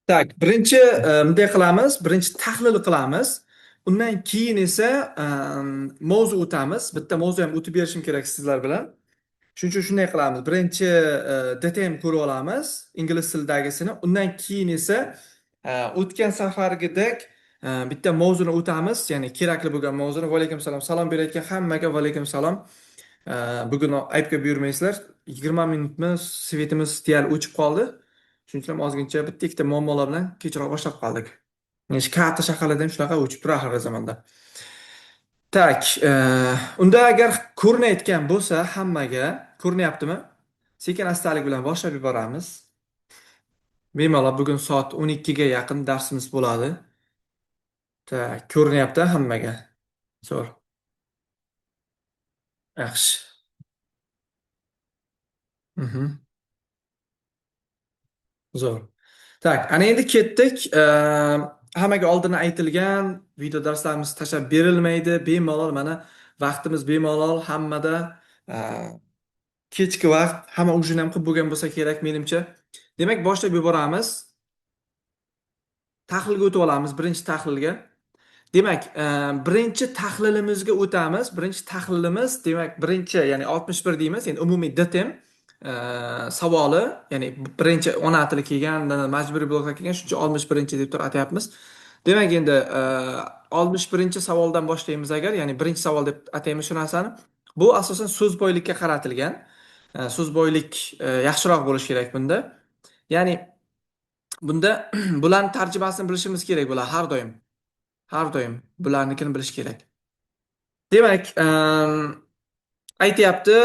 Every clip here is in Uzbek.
Tak, birinchi bunday qilamiz. Birinchi tahlil qilamiz. Undan keyin esa mavzu o'tamiz. Bitta mavzu ham o'tib berishim kerak sizlar bilan. Shuning uchun shunday qilamiz. Birinchi DTM ko'rib olamiz, ingliz tilidagisini. Undan keyin esa o'tgan safargidek bitta mavzuni o'tamiz, ya'ni kerakli bo'lgan mavzuni. Va alaykum salom. Salom berayotgan hammaga va alaykum salom. Bugun aybga buyurmaysizlar. 20 minutmi svetimiz deyarli o'chib qoldi. Shuning uchun ham ozgincha bitta ikkita muammolar bilan kechroq boshlab qoldik. Yani katta shaharlarda ham shunaqa o'chib turadi har zamonda. Tak, unda agar ko'rinayotgan bo'lsa hammaga, ko'rinyaptimi? Sekin-astalik bilan boshlab yuboramiz. Bemalol bugun soat 12 ga yaqin darsimiz bo'ladi. Tak, ko'rinyapti hammaga. Zo'r. Yaxshi. Mhm. Zo'r. Tak, ana endi ketdik. Hammaga oldin aytilgan video darslarimiz tashlab berilmaydi. Bemalol mana vaqtimiz bemalol hammada kechki vaqt hamma ujin ham qilib bo'lgan bo'lsa kerak menimcha. Demak, boshlab yuboramiz. Tahlilga o'tib olamiz, birinchi tahlilga. Demak, birinchi tahlilimizga o'tamiz. Birinchi tahlilimiz, demak, birinchi, ya'ni 61 deymiz, ya'ni umumiy DTM savoli, ya'ni birinchi ona tili kelgan, majburiy bloklar kelgan, shuncha 61 deb turib atayapmiz. Demak, endi 61 savoldan boshlaymiz agar, ya'ni birinchi savol deb ataymiz shu narsani. Bu asosan so'zboylikka qaratilgan. So'zboylik yaxshiroq bo'lishi kerak bunda. Ya'ni bunda bularning tarjimasini bilishimiz kerak bo'ladi har doim. Har doim bularnikini bilish kerak. Demak, aytyapti,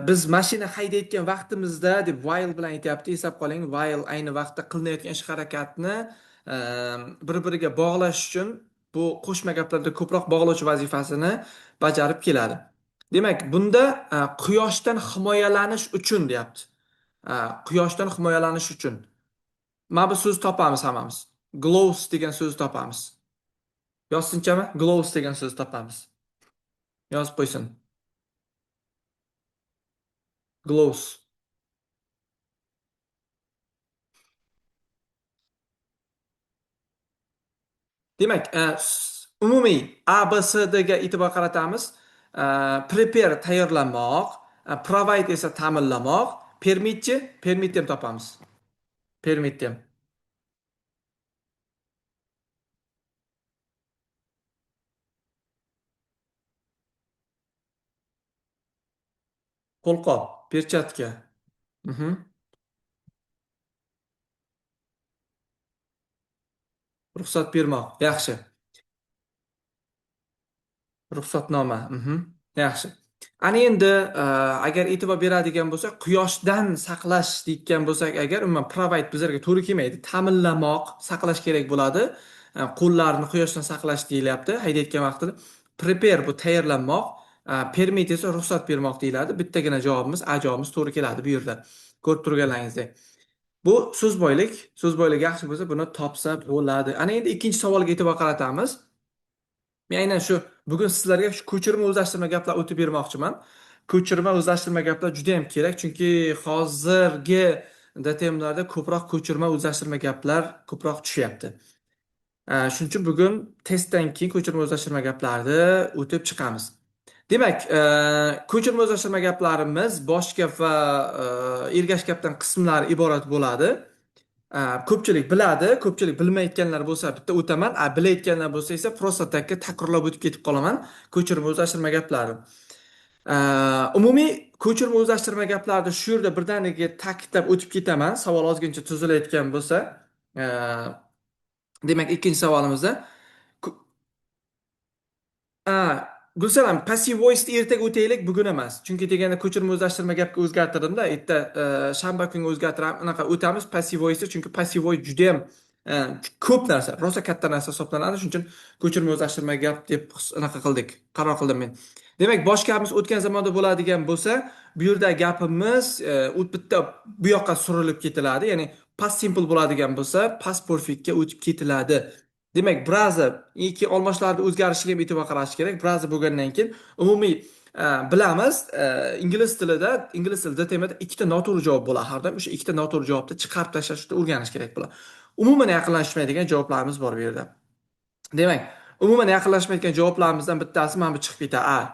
biz mashina haydayotgan vaqtimizda deb while bilan aytyapti. Eslab qoling, while ayni vaqtda qilinayotgan ish harakatni bir-biriga bog'lash uchun bu qo'shma gaplarda ko'proq bog'lovchi vazifasini bajarib keladi. Demak, bunda quyoshdan himoyalanish uchun deyapti. Quyoshdan himoyalanish uchun. Mana bu so'z topamiz hammamiz. Glows degan so'z topamiz. Yozsinchami? Glows degan so'z topamiz. Yozib qo'ysin. Glows. Demak, umumiy A, B, C, D ga e'tibor qaratamiz. Prepare tayyorlamoq, provide esa ta'minlamoq, permitchi, permit ham topamiz. Permit ham. Qo'lqop, perchatka. Mhm. Ruxsat bermoq. Yaxshi. Ruxsatnoma. Yaxshi. Ana endi agar e'tibor beradigan bo'lsak, quyoshdan saqlash deyotgan bo'lsak agar, umuman provide bizlarga to'g'ri kelmaydi. Ta'minlamoq, saqlash kerak bo'ladi. Qo'llarni quyoshdan saqlash deyilyapti haydayotgan vaqtida. Prepare bu tayyorlanmoq, permit esa ruxsat bermoq deyiladi. Bittagina javobimiz, A javobimiz to'g'ri keladi bu yerda. Ko'rib turganlaringizdek. Bu so'zboylik. So'zboylik yaxshi bo'lsa, buni topsa bo'ladi. Ana endi ikkinchi savolga e'tibor qaratamiz. Men aynan shu bugun sizlarga shu ko'chirma o'zlashtirma gaplar o'tib bermoqchiman. Ko'chirma o'zlashtirma gaplar juda ham kerak, chunki hozirgi DTMlarda ko'proq ko'chirma o'zlashtirma gaplar ko'proq tushyapti. Shuning uchun bugun testdan keyin ko'chirma o'zlashtirma gaplarni o'tib chiqamiz. Demak, ko'chirma o'zlashtirma gaplarimiz bosh gap va ergash gapdan qismlari iborat bo'ladi. Ko'pchilik biladi, ko'pchilik bilmayotganlar bo'lsa bitta o'taman, bilayotganlar bo'lsa esa prosta takka takrorlab o'tib ketib qolaman. Ko'chirma o'zlashtirma gaplari. Umumiy ko'chirma o'zlashtirma gaplarni shu yerda birdaniga ta'kidlab o'tib ketaman, savol ozgincha tuzilayotgan bo'lsa. Demak, ikkinchi savolimizda Gulsanam, passive voice ertaga o'taylik, bugun emas. Chunki deganda ko'chirma o'zlashtirma gapga o'zgartirdimda, erta shanba kunga o'zgartirib, unaqa o'tamiz passive voice, chunki passive voice juda ham ko'p narsa, rosa katta narsa hisoblanadi. Shuning uchun ko'chirma o'zlashtirma gap deb unaqa qildik, qaror qildim men. Demak, bosh gapimiz o'tgan zamonda bo'ladigan bo'lsa, bu yerda gapimiz bitta bu yoqqa surilib ketiladi, ya'ni past simple bo'ladigan bo'lsa, past perfectga o'tib ketiladi. Demak, ba'zi olmoshlarni o'zgarishiga ham e'tibor qaratish kerak. Ba'zi bo'lgandan keyin umumiy bilamiz, ingliz tilida DTMda ikkita noto'g'ri javob bo'ladi. Har doim o'sha ikkita noto'g'ri javobni chiqarib tashlashni o'rganish kerak bo'ladi. umuman yaqinlashmaydigan javoblarimiz bor bu yerda. Demak, umuman yaqinlashmayotgan javoblarimizdan bittasi mana bu chiqib ketadi.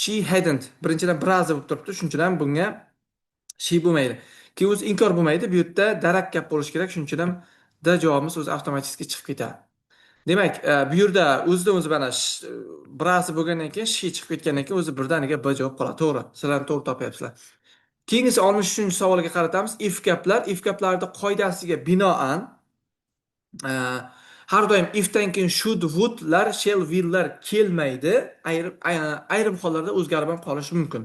She hadn't. Birinchidan biroz bo'lib turibdi, shuning uchun ham bunga she bo'lmaydi. Keyin o'zi inkor bo'lmaydi. Bu yerda darakkal bo'lishi kerak, shuning uchun ham d javobimiz o'zi avtomatik chiqib ketadi. Demak, bu yerda o'zidan o'zi mana biroz bo'lgandan keyin she chiqib ketgandan keyin o'zi birdaniga b javob qoladi. To'g'ri. Sizlar to'g'ri topyapsizlar. Keyingisi 63 savolga qaratamiz. If gaplar. If gaplarida qoidasiga binoan har doim ifdan keyin should, wouldlar, shall, willlar kelmaydi. Ayrim hollarda o'zgarib ham qolishi mumkin.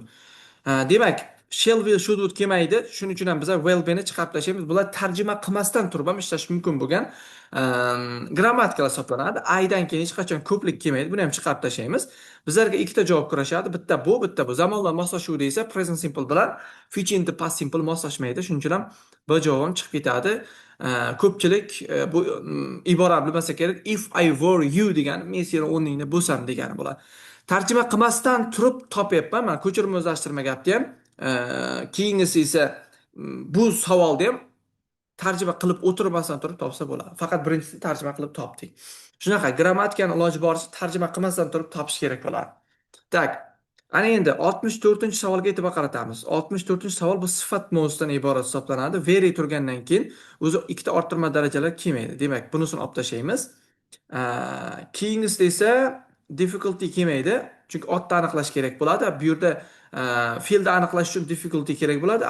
Demak, shall, will, should, would kelmaydi. Shuning uchun ham biz will beni chiqarib tashlaymiz. Bular tarjima qilmasdan turib ham ishlash mumkin bo'lgan grammatikal hisoblanadi. Aydan keyin hech qachon ko'plik kelmaydi. Buni ham chiqarib tashlaymiz. Bizlarga ikkita javob kurashadi. Bitta bu, bitta bu. Zamonlar moslashuvda esa present simple bilan future in the past simple moslashmaydi. Shuning uchun ham bu javobim chiqib ketadi. Ko'pchilik bu ibora bilmasa kerak, if I were you degani men seni o'rningda bo'lsam degani bo'ladi. Tarjima qilmasdan turib topyapman. Men ko'chirma o'zlashtirma gapni ham. Keyingisi esa bu savolda ham tarjima qilib o'tirmasdan turib topsa bo'ladi. Faqat birinchisini tarjima qilib topdik. Shunaqa grammatikani iloji boricha tarjima qilmasdan turib topish kerak bo'ladi. Tak. Ana endi 64-savolga e'tibor qaratamiz. 64-savol bu sifat mavzusidan iborat hisoblanadi. Very turgandan keyin o'zi ikkita orttirma darajalar kelmaydi. Demak, bunisini olib tashlaymiz. Keyingisida esa difficulty kelmaydi. Chunki otni aniqlash kerak bo'ladi. Bu yerda fe'lni aniqlash uchun difficulty kerak bo'ladi.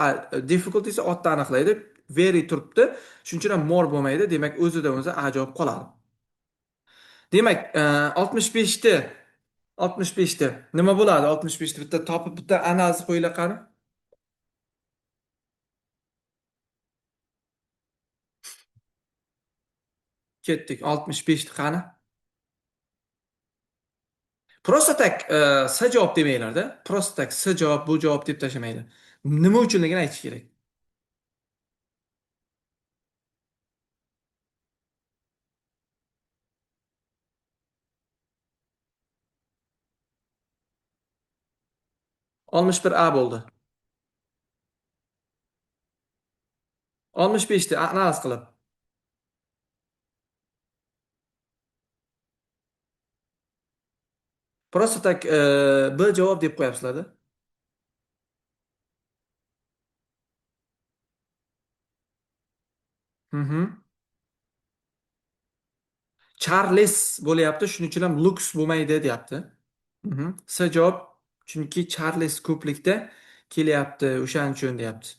Difficulty esa otni aniqlaydi. Very turibdi. Shuning uchun ham more bo'lmaydi. Demak, o'zidan o'zi a javob qoladi. Demak, 65 65 nima bo'ladi? 65 bitta topib bitta analiz qo'yinglar qani. Ketdik. 65 qani? Prosta tak s javob demanglar-da. Prosta tak s javob, bu javob deb tashlamaydi. Nima uchunligini aytish kerak. Oltmish bir a bo'ldi. 65 analiz qilib. Prosta tak b javob deb qo'yapsizlar-da. Mhm. Charles bo'lyapti, shuning uchun ham Lux bo'lmaydi deyapti. Mhm. S javob chunki Charles ko'plikda kelyapti, o'shaning uchun deyapti.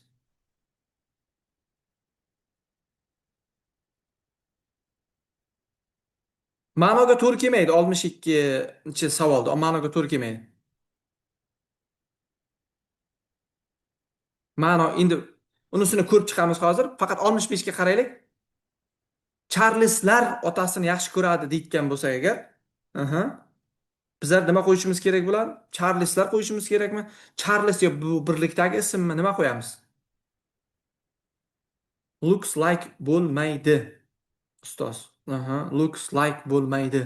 Ma'noga to'g'ri kelmaydi 62-savolda. Ma'noga to'g'ri kelmaydi. Ma'no endi unisini ko'rib chiqamiz hozir. Faqat 65 ga qaraylik. Charleslar otasini yaxshi ko'radi deyotgan bo'lsak agar, aha. Bizlar nima qo'yishimiz kerak bo'ladi? Charleslar qo'yishimiz kerakmi? Charles yo bu birlikdagi ismmi? Nima qo'yamiz? Looks like bo'lmaydi. Ustoz. Aha, looks like bo'lmaydi.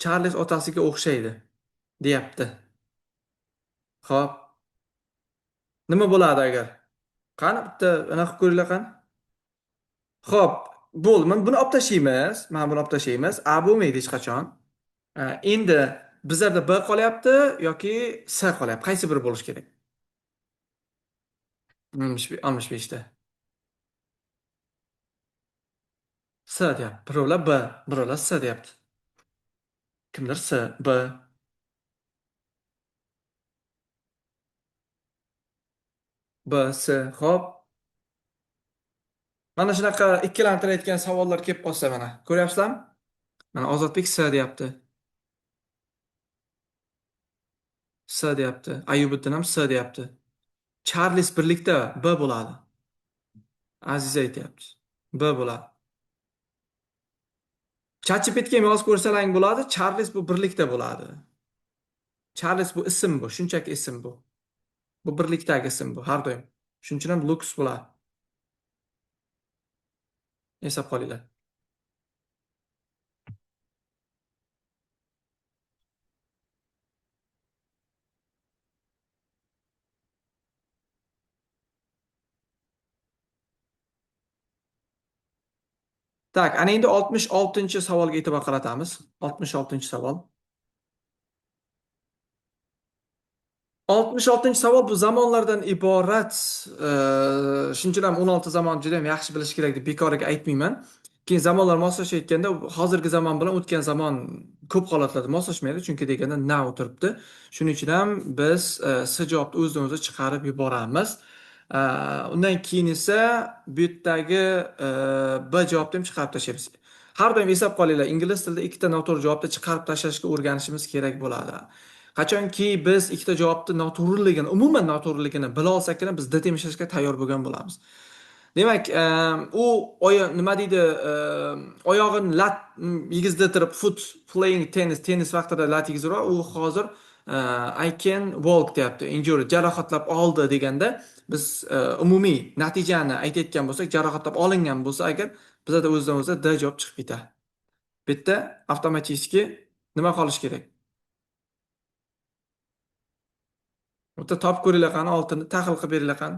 Charles otasiga o'xshaydi, deyapti. Xo'p, nima bo'ladi agar? Qani bitta anaqa ko'ringlar qani? Xo'p, bo'ldi. Mana buni olib tashlaymiz. Mana buni olib tashlaymiz. A bo'lmaydi hech qachon. Endi bizlarda B qolyapti yoki S qolyapti. Qaysi biri bo'lishi kerak? 65 ta. S deyapti. Birovlar B, birovlar S deyapti. Kimdir S, B. B, S. Xo'p. Mana shunaqa ikkilantirayotgan savollar kelib qolsa mana. Ko'ryapsizlarmi? Mana Ozodbek S deyapti. S deyapti. Ayubiddin ham S deyapti. Charles birlikda B bo'ladi. Aziza aytyapti. B bo'ladi. ChatGPTga ham yozib ko'rsalang bo'ladi. Charles bu birlikda bo'ladi. Charles bu ism bu, shunchaki ism bu. Bu birlikdagi ism bu har doim. Shuning uchun ham Lux bo'ladi. Eslab qolinglar. Tak, ana endi 66-chi savolga e'tibor qaratamiz. 66-chi savol. 66-chi savol bu zamonlardan iborat. Shuning uchun ham 16 zamon juda ham yaxshi bilish kerak deb bekoriga aytmayman. Keyin zamonlar moslashayotganda hozirgi zamon bilan o'tgan zamon ko'p holatlarda moslashmaydi, chunki deganda now turibdi. Shuning uchun ham biz S javobni o'zidan o'zi chiqarib yuboramiz. E, Undan keyin esa bu yerdagi B javobni ham chiqarib tashlaymiz. Har doim eslab qolinglar, ingliz tilida ikkita noto'g'ri javobni chiqarib tashlashga o'rganishimiz kerak bo'ladi. Qachonki biz ikkita javobni noto'g'riligini, umuman noto'g'riligini bila olsakgina biz D temishashga tayyor bo'lgan bo'lamiz. Demak, u nima deydi, oyog'ini lat yigizda turib, foot playing tennis, tennis vaqtida lat yigizib, u hozir I can walk deyapti, injury, jarohatlab oldi deganda biz umumiy natijani aytayotgan bo'lsak, jarohatlab olingan bo'lsa agar bizada o'zidan o'zi D javob chiqib ketadi. Bu yerda avtomatiski nima qolish kerak? O'ta topib ko'ringlar qani, oltinni tahlil qilib beringlar qani.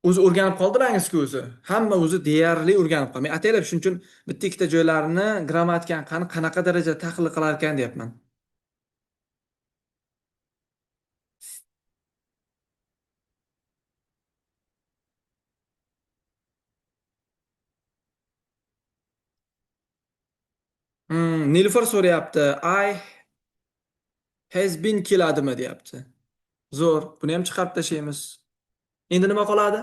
O'zi o'rganib qoldirangizku o'zi. Hamma o'zi deyarli o'rganib qoldi. Men ataylab shuning uchun bitta ikkita joylarini grammatikani qanaqa darajada tahlil qilar ekan deyapman. Nilufar so'rayapti. I has been keladimi deyapti. Zo'r. Buni ham chiqarib tashlaymiz. Endi nima qoladi?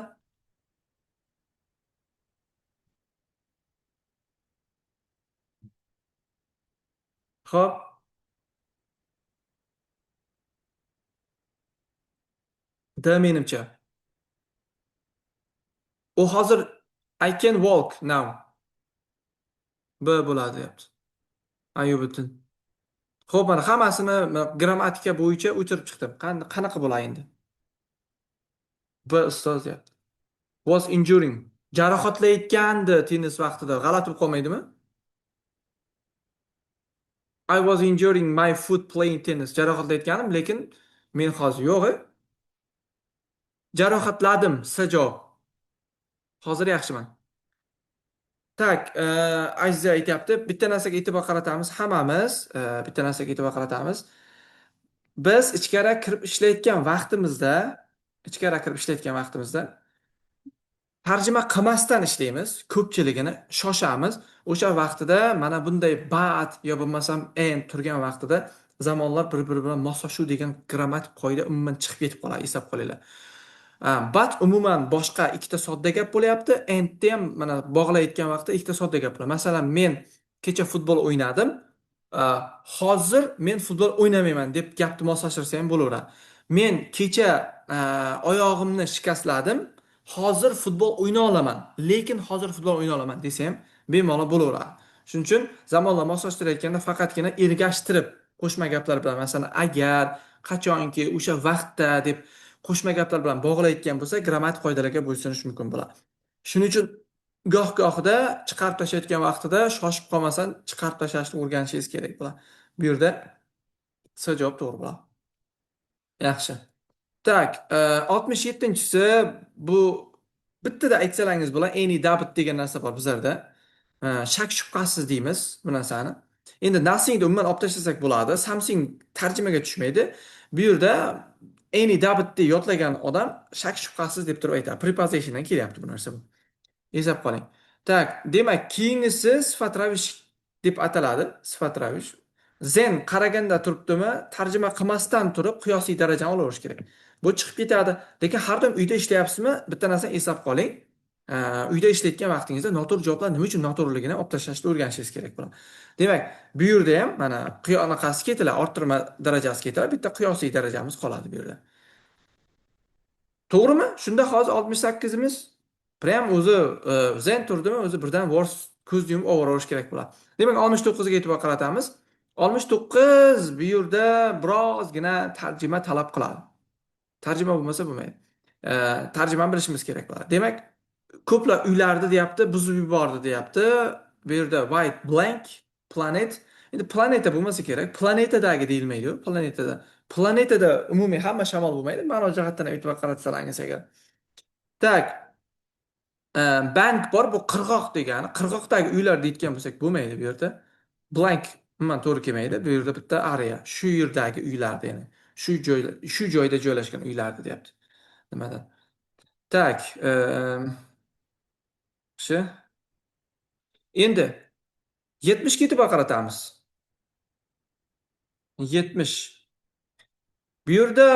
Xo'p, D menimcha. U hozir I can walk now. B bo'ladi deyapti. Ayu butun. Xo'p, mana hammasini grammatika bo'yicha o'chirib chiqdim. Qanaqa bo'ladi endi? B ustoz deyapti. Was injuring. Jarohatlayotgandi tennis vaqtida. G'alati bo'lib qolmaydimi? I was injuring my foot playing tennis. Jarohatlayotganim, lekin men hozir yo'q. Jarohatladim. Javob. Hozir yaxshiman. Tak, Aziza aytyapti, bitta narsaga e'tibor qaratamiz hammamiz, bitta narsaga e'tibor qaratamiz. Biz ichkari kirib ishlayotgan vaqtimizda tarjima qilmasdan ishlaymiz, ko'pchiligini shoshamiz. O'sha vaqtida mana bunday but yo bo'lmasam and turgan vaqtida zamonlar bir-biri bilan moslashuv degan grammatik qoida umuman chiqib ketib qoladi, eslab qolinglar. But umuman boshqa ikkita sodda gap bo'lyapti. Endni ham mana bog'layotgan vaqtda ikkita sodda gap bo'ladi. Masalan, men kecha futbol o'ynadim. Hozir men futbol o'ynamayman deb gapni moslashtirsa ham bo'laveradi. Men kecha oyog'imni shikastladim. Hozir futbol o'yna olaman, lekin hozir futbol o'yna olaman desa ham bemalol bo'laveradi. Shuning uchun zamonla moslashtirayotganda faqatgina ergashtirib qo'shma gaplar bilan, masalan, agar, qachonki, o'sha vaqtda deb qo'shma gaplar bilan bog'layotgan bo'lsa, grammatik qoidalarga bo'ysunish mumkin bo'ladi. Shuning uchun goh-gohida chiqarib tashlayotgan vaqtida shoshib qolmasdan chiqarib tashlashni o'rganishingiz kerak bo'ladi. Bu yerda C javob to'g'ri bo'ladi. Yaxshi. Tak, 67-si bu bittada aytsalaringiz bo'ladi, any doubt degan narsa bor bizlarda. Shak shubhasiz deymiz bu narsani. Endi nothing umuman olib tashlasak bo'ladi. Something tarjimaga tushmaydi. Bu yerda any doubt deb yodlagan odam shak shubhasiz deb turib aytadi. Prepositiondan kelyapti bu narsa bu. Eslab qoling. Tak, demak, keyingisi sifat ravish deb ataladi. Sifat ravish. Zen qaraganda turibdimi, tarjima qilmasdan turib qiyosiy darajani olaverish kerak. Bu chiqib ketadi. Lekin har doim uyda ishlayapsizmi? Bitta narsani eslab qoling. Uyda ishlayotgan vaqtingizda noto'g'ri javoblar nima uchun noto'g'riligini olib tashlashni o'rganishingiz kerak bo'ladi. Demak, bu yerda ham mana qiyonaqasi ketiladi, orttirma darajasi ketiladi, bitta qiyosiy darajamiz qoladi bu yerda. To'g'rimi? Shunda hozir 68imiz prям o'zi zen turdimi, o'zi birdan words ko'zni yumib overavish kerak bo'ladi. Demak, 69 ga e'tibor qaratamiz. 69 bu yerda birozgina tarjima talab qiladi. Tarjima bo'lmasa bo'lmaydi. Tarjimani bilishimiz kerak bo'ladi. Demak, ko'plar uylarni deyapti, buzib yubordi deyapti. Bu yerda white blank planet. Endi planeta bo'lmasa kerak. Planetadagi deyilmaydi-ku, planetada. Planetada umumiy hamma shamol bo'lmaydi. Ma'no jihatdan e'tibor qaratsalaringiz agar. Tak, Bank bor, bu qirg'oq degani. Qirg'oqdagi uylar deyotgan bo'lsak bo'lmaydi bu yerda. Blank umuman to'g'ri kelmaydi. Bu yerda bitta area, shu yerdagi uylarni, ya'ni shu joyda joylashgan uylarni deyapti. Nimadan? Tak, shu. Endi 70 ga e'tibor qaratamiz. 70. Bu yerda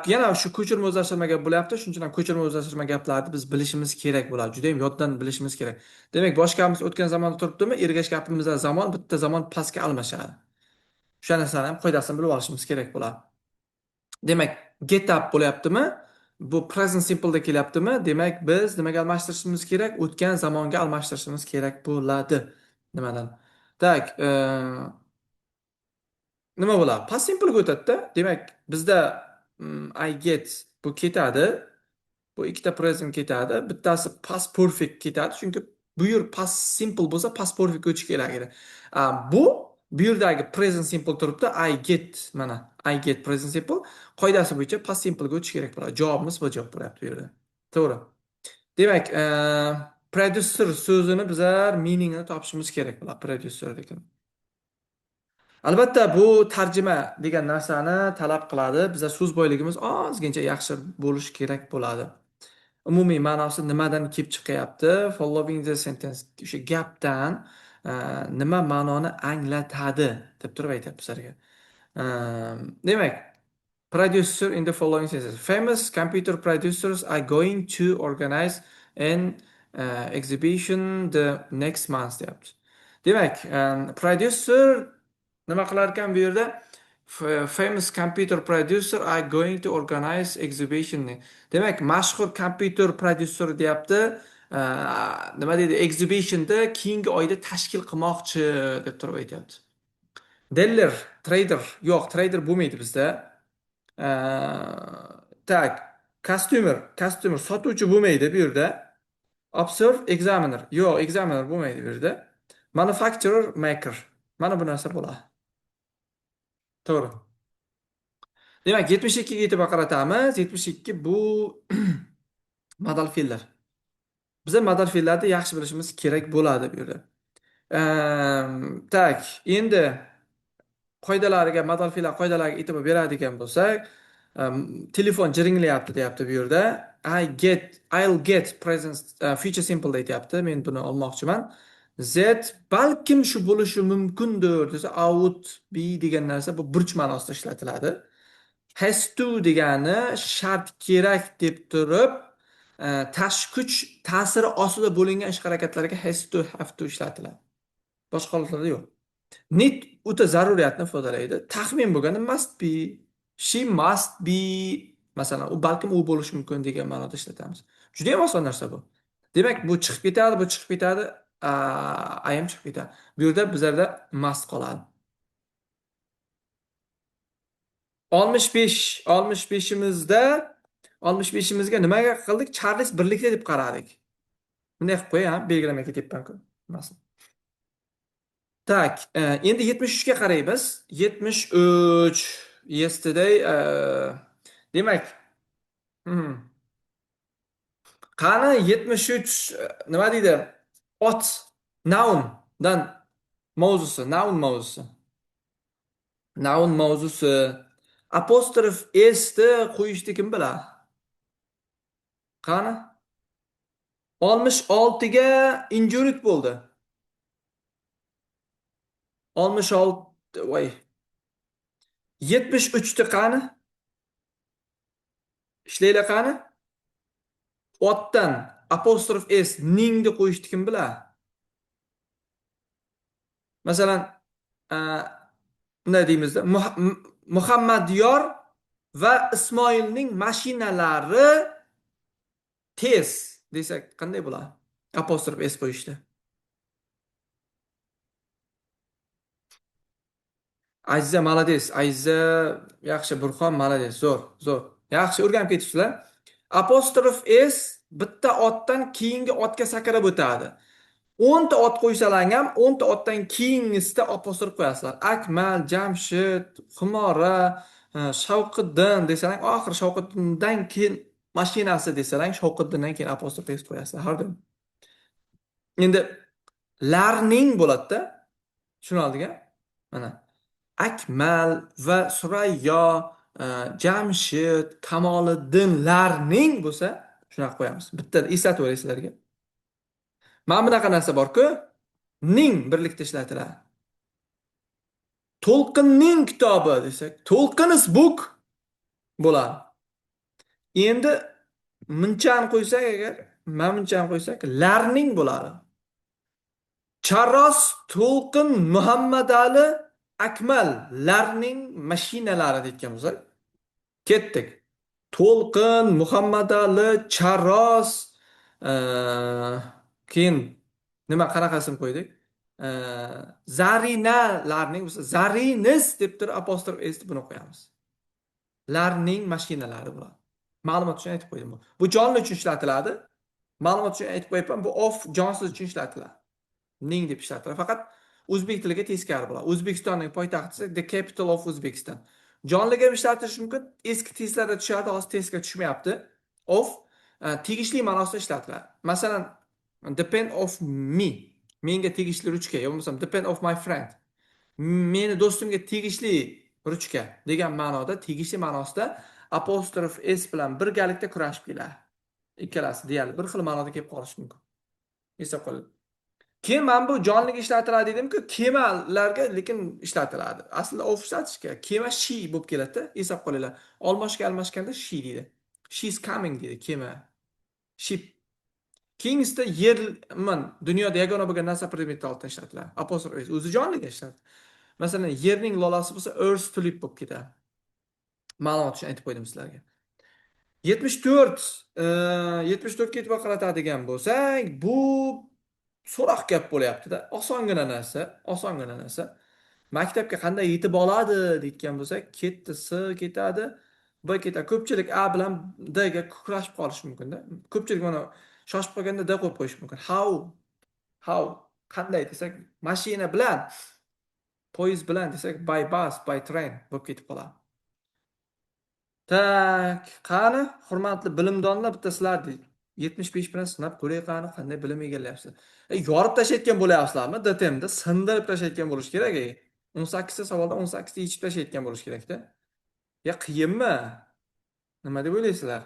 yana shu ko'chirma o'zlashtirma gap bo'lyapti. Shuning uchun ham ko'chirma o'zlashtirma gaplarni biz bilishimiz kerak bo'ladi. Juda ham yoddan bilishimiz kerak. Demak, boshqamiz o'tgan zamonda turibdimi? Ergash gapimizda zamon bitta zamon pastga almashadi. O'sha narsani ham qoidasini bilib olishimiz kerak bo'ladi. Demak, get up bo'lyaptimi? Bu present simple'da kelyaptimi? Demak, biz nimaga almashtirishimiz kerak? O'tgan zamonga almashtirishimiz kerak bo'ladi. Nimadan? Tak, nima bo'ladi? Past simple'ga o'tadi-da. Demak, bizda I get bu ketadi. Bu ikkita present ketadi. Bittasi past perfect ketadi. Chunki bu yer past simple bo'lsa past perfect o'tish kerak edi. Bu bu yerdagi present simple turibdi. I get mana I get present simple qoidasi bo'yicha past simple ga o'tish kerak bo'ladi. Javobimiz bu javob bo'lyapti bu yerda. To'g'ri. Demak, producer so'zini bizlar meaningini topishimiz kerak bo'ladi. Producer degan. Albatta bu tarjima degan narsani talab qiladi. Bizlar so'z boyligimiz ozgincha yaxshi bo'lishi kerak bo'ladi. Umumiy ma'nosi nimadan kelib chiqyapti? Following the sentence o'sha gapdan nima ma'noni anglatadi deb turib aytyapti bizlarga. Demak, producer in the following sentences. Famous computer producers are going to organize an exhibition the next month deyapti. Demak, producer nima qilar ekan bu yerda? Famous computer producer are going to organize exhibition. Demak, mashhur kompyuter prodyuser deyapti. Nima deydi? Exhibitionda keyingi oyda tashkil qilmoqchi deb turib aytyapti. Dealer, trader. Yo'q, trader bo'lmaydi bizda. Tak, customer sotuvchi bo'lmaydi bu yerda. Observe, examiner. Yo'q, examiner bo'lmaydi bu yerda. Manufacturer, maker. Mana bu narsa bo'ladi. To'g'ri. Demak, 72 ga e'tibor qaratamiz. 72 bu modal fe'llar. Biza modal fe'llarni yaxshi bilishimiz kerak bo'ladi bu yerda. Tak, endi qoidalariga, modal fe'llar qoidalariga e'tibor beradigan bo'lsak, telefon jiringlayapti deyapti bu yerda. I'll get present future simple deyapti. Men buni olmoqchiman. Z balkim shu bo'lishi mumkindir desa out be degan narsa bu burch ma'nosida ishlatiladi. Has to degani shart kerak deb turib, tashqi kuch ta'siri ostida bo'lingan ish harakatlarga has to, have to ishlatiladi. Boshqa holatlarda yo'q. Need o'ta zaruriyatni ifodalaydi. Taxmin bo'lganda must be, she must be, masalan, u balkim u bo'lishi mumkin degan ma'noda ishlatamiz. Juda ham oson narsa bu. Demak, bu chiqib ketadi, bu chiqib ketadi, I am chiqib ketadi. Bu yerda bizlarda must qoladi. 65imizda 65imizga nimaga qildik? Charles birlikda deb qaradik. Bunday qilib qo'yay, belgilamay ketyapman-ku. Tak, endi 73 ga qaraymiz. 73 yesterday demak, qani 73 nima deydi? Ot, noun dan mavzusi, noun mavzusi. Noun mavzusi. Apostrof s ni qo'yishni kim biladi? Qani? 66 ga injured bo'ldi. 66 voy. 73 ni qani? Ishlaylar qani? Otdan apostrof s ningni qo'yishni kim biladi? Masalan, bunday deymizda, Muhammadiyor va Ismoilning mashinalari tez desak qanday bo'ladi? Apostrof s qo'yishdi. Aziza malades, Aziza yaxshi, Burxon malades, zo'r. Yaxshi o'rganib ketibsizlar. Apostrof s bitta otdan keyingi otga sakrab o'tadi. 10 ta ot qo'ysalar ham 10 ta otdan keyingisida apostrof qo'yasizlar. Akmal, Jamshid, Xumora, Shavqiddin desalar, oxir Shavqiddindan keyin mashinasi desalar, Shavqiddindan keyin apostrof s qo'yasizlar har doim. Endi larning bo'ladida. Tushuna oldingmi? Mana Akmal va Surayyo, e, Jamshid, Kamoliddinlarning bo'lsa, shunaqa qo'yamiz. Bitta eslatib o'ray sizlarga. Mana bunaqa narsa bor-ku, ning birlikda ishlatiladi. To'lqinning kitobi desak, To'lqin's book bo'ladi. Endi munchani qo'ysak agar, mana munchani qo'ysak, larning bo'ladi. Charros, To'lqin, Muhammadali, Akmallarning mashinalari deyotgan bo'lsak, ketdik. To'lqin, Muhammadali, Charros, keyin nima qanaqasini qo'ydik? Zarinalarning bo'lsa, Zarines deb turib apostrof s deb buni qo'yamiz. Larning mashinalari bo'ladi. Ma'lumot uchun aytib qo'ydim bu. Bu jonli uchun ishlatiladi. Ma'lumot uchun aytib qo'yapman, bu off jonsiz uchun ishlatiladi. Ning deb ishlatiladi. Faqat o'zbek tiliga teskari bo'ladi. O'zbekistonning poytaxti the capital of Uzbekistan. Jonliga ham ishlatilishi mumkin. Eski testlarda tushadi, hozir testga tushmayapti. Of tegishli ma'nosida ishlatiladi. Masalan, depend of me. Menga tegishli ruchka, yo bo'lmasam depend of my friend. Meni do'stimga tegishli ruchka degan ma'noda, tegishli ma'nosida apostrof s bilan birgalikda kurashib keladi. Ikkalasi deyarli bir xil ma'noda kelib qolishi mumkin. Eslab qoling. Keyin mana bu jonliga ishlatiladi dedim-ku, kemalarga lekin ishlatiladi. Aslida of ishlatishga kema she bo'lib keladi-da. Eslab qolinglar. Olmoshga almashganda she deydi. She's coming deydi kema. Ship. Keyingisida yer, dunyoda yagona bo'lgan narsa predmeti oldidan ishlatiladi. Apostrof s o'zi jonliga ishlatiladi. Masalan, yerning lolasi bo'lsa earth tulip bo'lib ketadi. Ma'lumot uchun aytib qo'ydim sizlarga. 74 74 ga e'tibor qaratadigan bo'lsak, bu so'roq gap bo'lyapti-da. Osongina narsa. Maktabga qanday yetib oladi deyotgan bo'lsak, ketdi S ketadi, B ketadi. Ko'pchilik A bilan D ga kurashib qolishi mumkin-da. Ko'pchilik mana shoshib qolganda D qo'yib qo'yish mumkin. How qanday desak, mashina bilan, poyezd bilan desak, by bus, by train bo'lib ketib qoladi. Tak, qani, hurmatli bilimdonlar, bitta sizlarni 75 bilan sinab ko'ray qani, qanday bilim egallayapsiz. Yorib tashlayotgan bo'lyapsizlarmi? DTMda sindirib tashlayotgan bo'lish kerak. 18 ta savolda 18 ta yechib tashlayotgan bo'lish kerak-da. Ya qiyinmi? Nima deb o'ylaysizlar?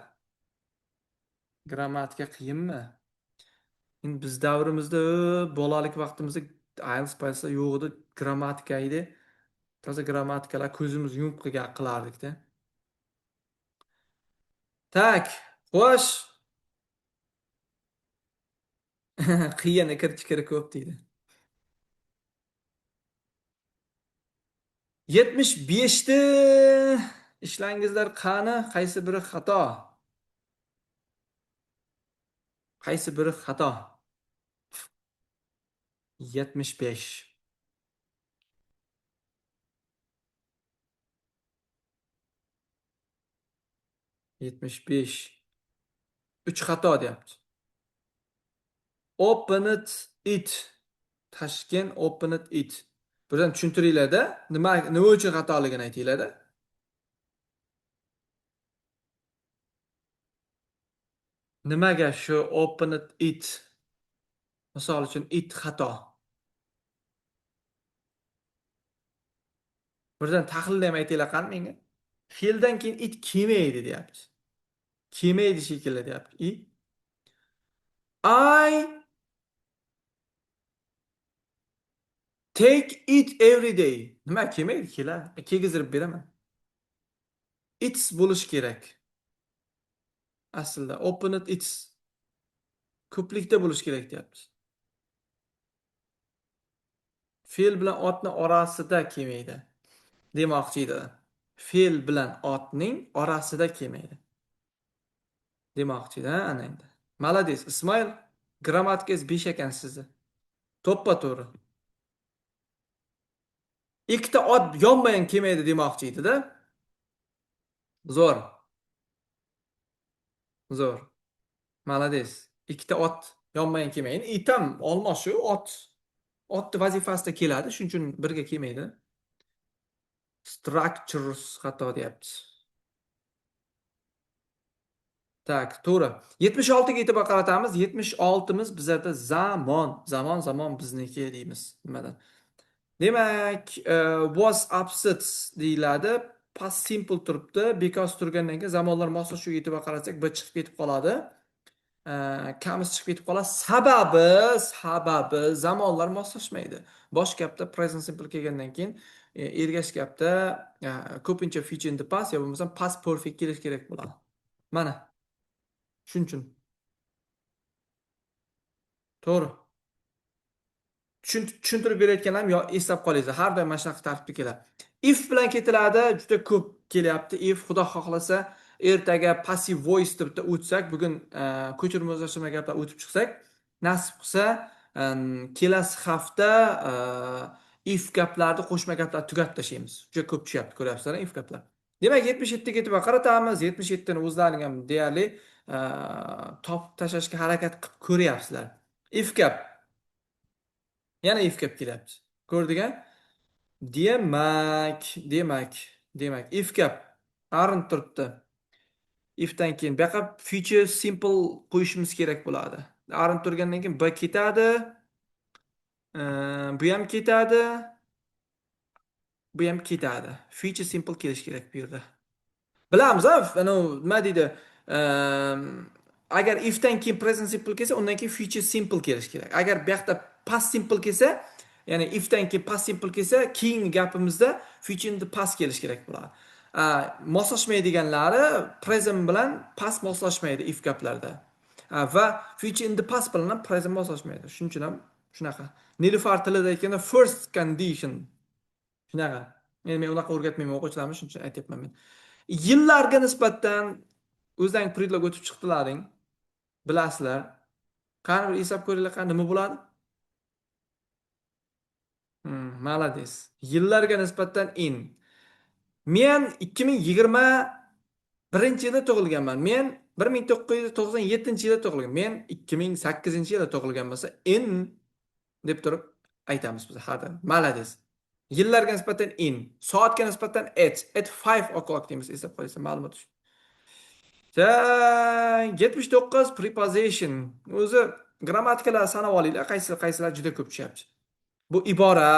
Grammatika qiyinmi? Endi biz davrimizda, bolalik vaqtimizda IELTS paytida yo'q edi, grammatika edi. Toza grammatikalar ko'zimiz yumib qilardik-da. Tak, xo'sh. Qiyin kirchikiri ko'p deydi. 75 ta ishlangizlar qani? Qaysi biri xato? Qaysi biri xato? 75. 75. 3 xato deyapti. Open it. Tashkent open it. Birdan tushuntiringlar-da, nima uchun xatoligini aytinglar-da. Nimaga shu open it? Misol uchun it xato. Birdan tahlilni ham aytinglar qani menga. Fe'ldan keyin it kelmaydi deyapti. Kelmaydi shekilli deyapti. I take it every day. Nima kelmaydi, keladi. Kelgizib beraman. It's bo'lish kerak. Aslida open it's ko'plikda bo'lish kerak deyapti. Fe'l bilan otning orasida kelmaydi. Demoqchi edi. Fe'l bilan otning orasida kelmaydi. Demoqchi-da ana endi. Malades, Ismoil, grammatikangiz 5 ekan sizni. To'ppa-to'g'ri. Ikkita ot yonma-yon kelmaydi demoqchi edi-da. Zo'r. Malades. Ikkita ot yonma-yon kelmaydi. It ham olmosh-u, ot. Otning vazifasida keladi, shuning uchun birga kelmaydi. Structures xato deyapti. Tak, to'g'ri. 76 ga e'tibor qaratamiz. 76miz bizada zamon. Zamon bizniki deymiz. Nimadan? Demak, was absent deyiladi. Past simple turibdi. Because turgandan keyin zamonlar moslashuviga e'tibor qaratsak, bir chiqib ketib qoladi. Kamiz chiqib ketib qoladi. Sababi zamonlar moslashmaydi. Bosh gapda present simple kelgandan keyin ergash gapda ko'pincha future in the past yo bo'lmasam past perfect kelish kerak bo'ladi. Mana, shuning uchun. To'g'ri. Tushuntirib berayotganim yo eslab qolinglar. Har doim mana shunaqa tartibda keladi. If bilan ketiladi, juda ko'p kelyapti. If xudo xohlasa ertaga passive voice deb o'tsak, bugun ko'chirma o'zlashtirma gaplar o'tib chiqsak, nasib qilsa kelasi hafta if gaplarni, qo'shma gaplarni tugatib tashlaymiz. Juda ko'p tushyapti, ko'ryapsizlar if gaplar. Demak, 77 ga e'tibor qaratamiz. 77 ni o'zlaring ham deyarli topib tashlashga harakat qilib ko'ryapsizlar. If gap. Yana if gap kelyapti. Ko'rdik-a? Demak, if gap arin turibdi. Ifdan keyin bu yoqqa future simple qo'yishimiz kerak bo'ladi. Arin turgandan keyin b ketadi. Bu ham ketadi. Bu ham ketadi. Future simple kelish kerak bu yerda. Bilamiz, nima deydi? Agar ifdan keyin present simple kelsa, undan keyin future simple kelish kerak. Agar bu yoqda past simple kelsa, ya'ni ifdan keyin past simple kelsa, keyingi gapimizda future in the past kelish kerak bo'ladi. Moslashmaydiganlari present bilan past moslashmaydi if gaplarda. Va future in the past bilan ham present moslashmaydi. Shuning uchun ham shunaqa. Nilufar tilida aytganda first condition. Shunaqa. Men unaqa o'rgatmayman o'quvchilarga, shuning uchun aytyapman men. Yillarga nisbatan o'zlaring predlog o'tib chiqdilaring. Bilasizlar. Qani bir hisob ko'ringlar, qani nima bo'ladi? Malades. Yillarga nisbatan in. Men 2021-yilda tug'ilganman. Men 1997-yilda tug'ilganman. Men 2008-yilda tug'ilgan bo'lsa, in deb turib aytamiz biz har doim. Malades. Yillarga nisbatan in, soatga nisbatan at 5 o'clock deymiz, eslab qo'yinglar, ma'lumot uchun. 79 preposition. O'zi grammatikalar sanab olinglar, qaysilar juda ko'p tushyapti. Bu ibora.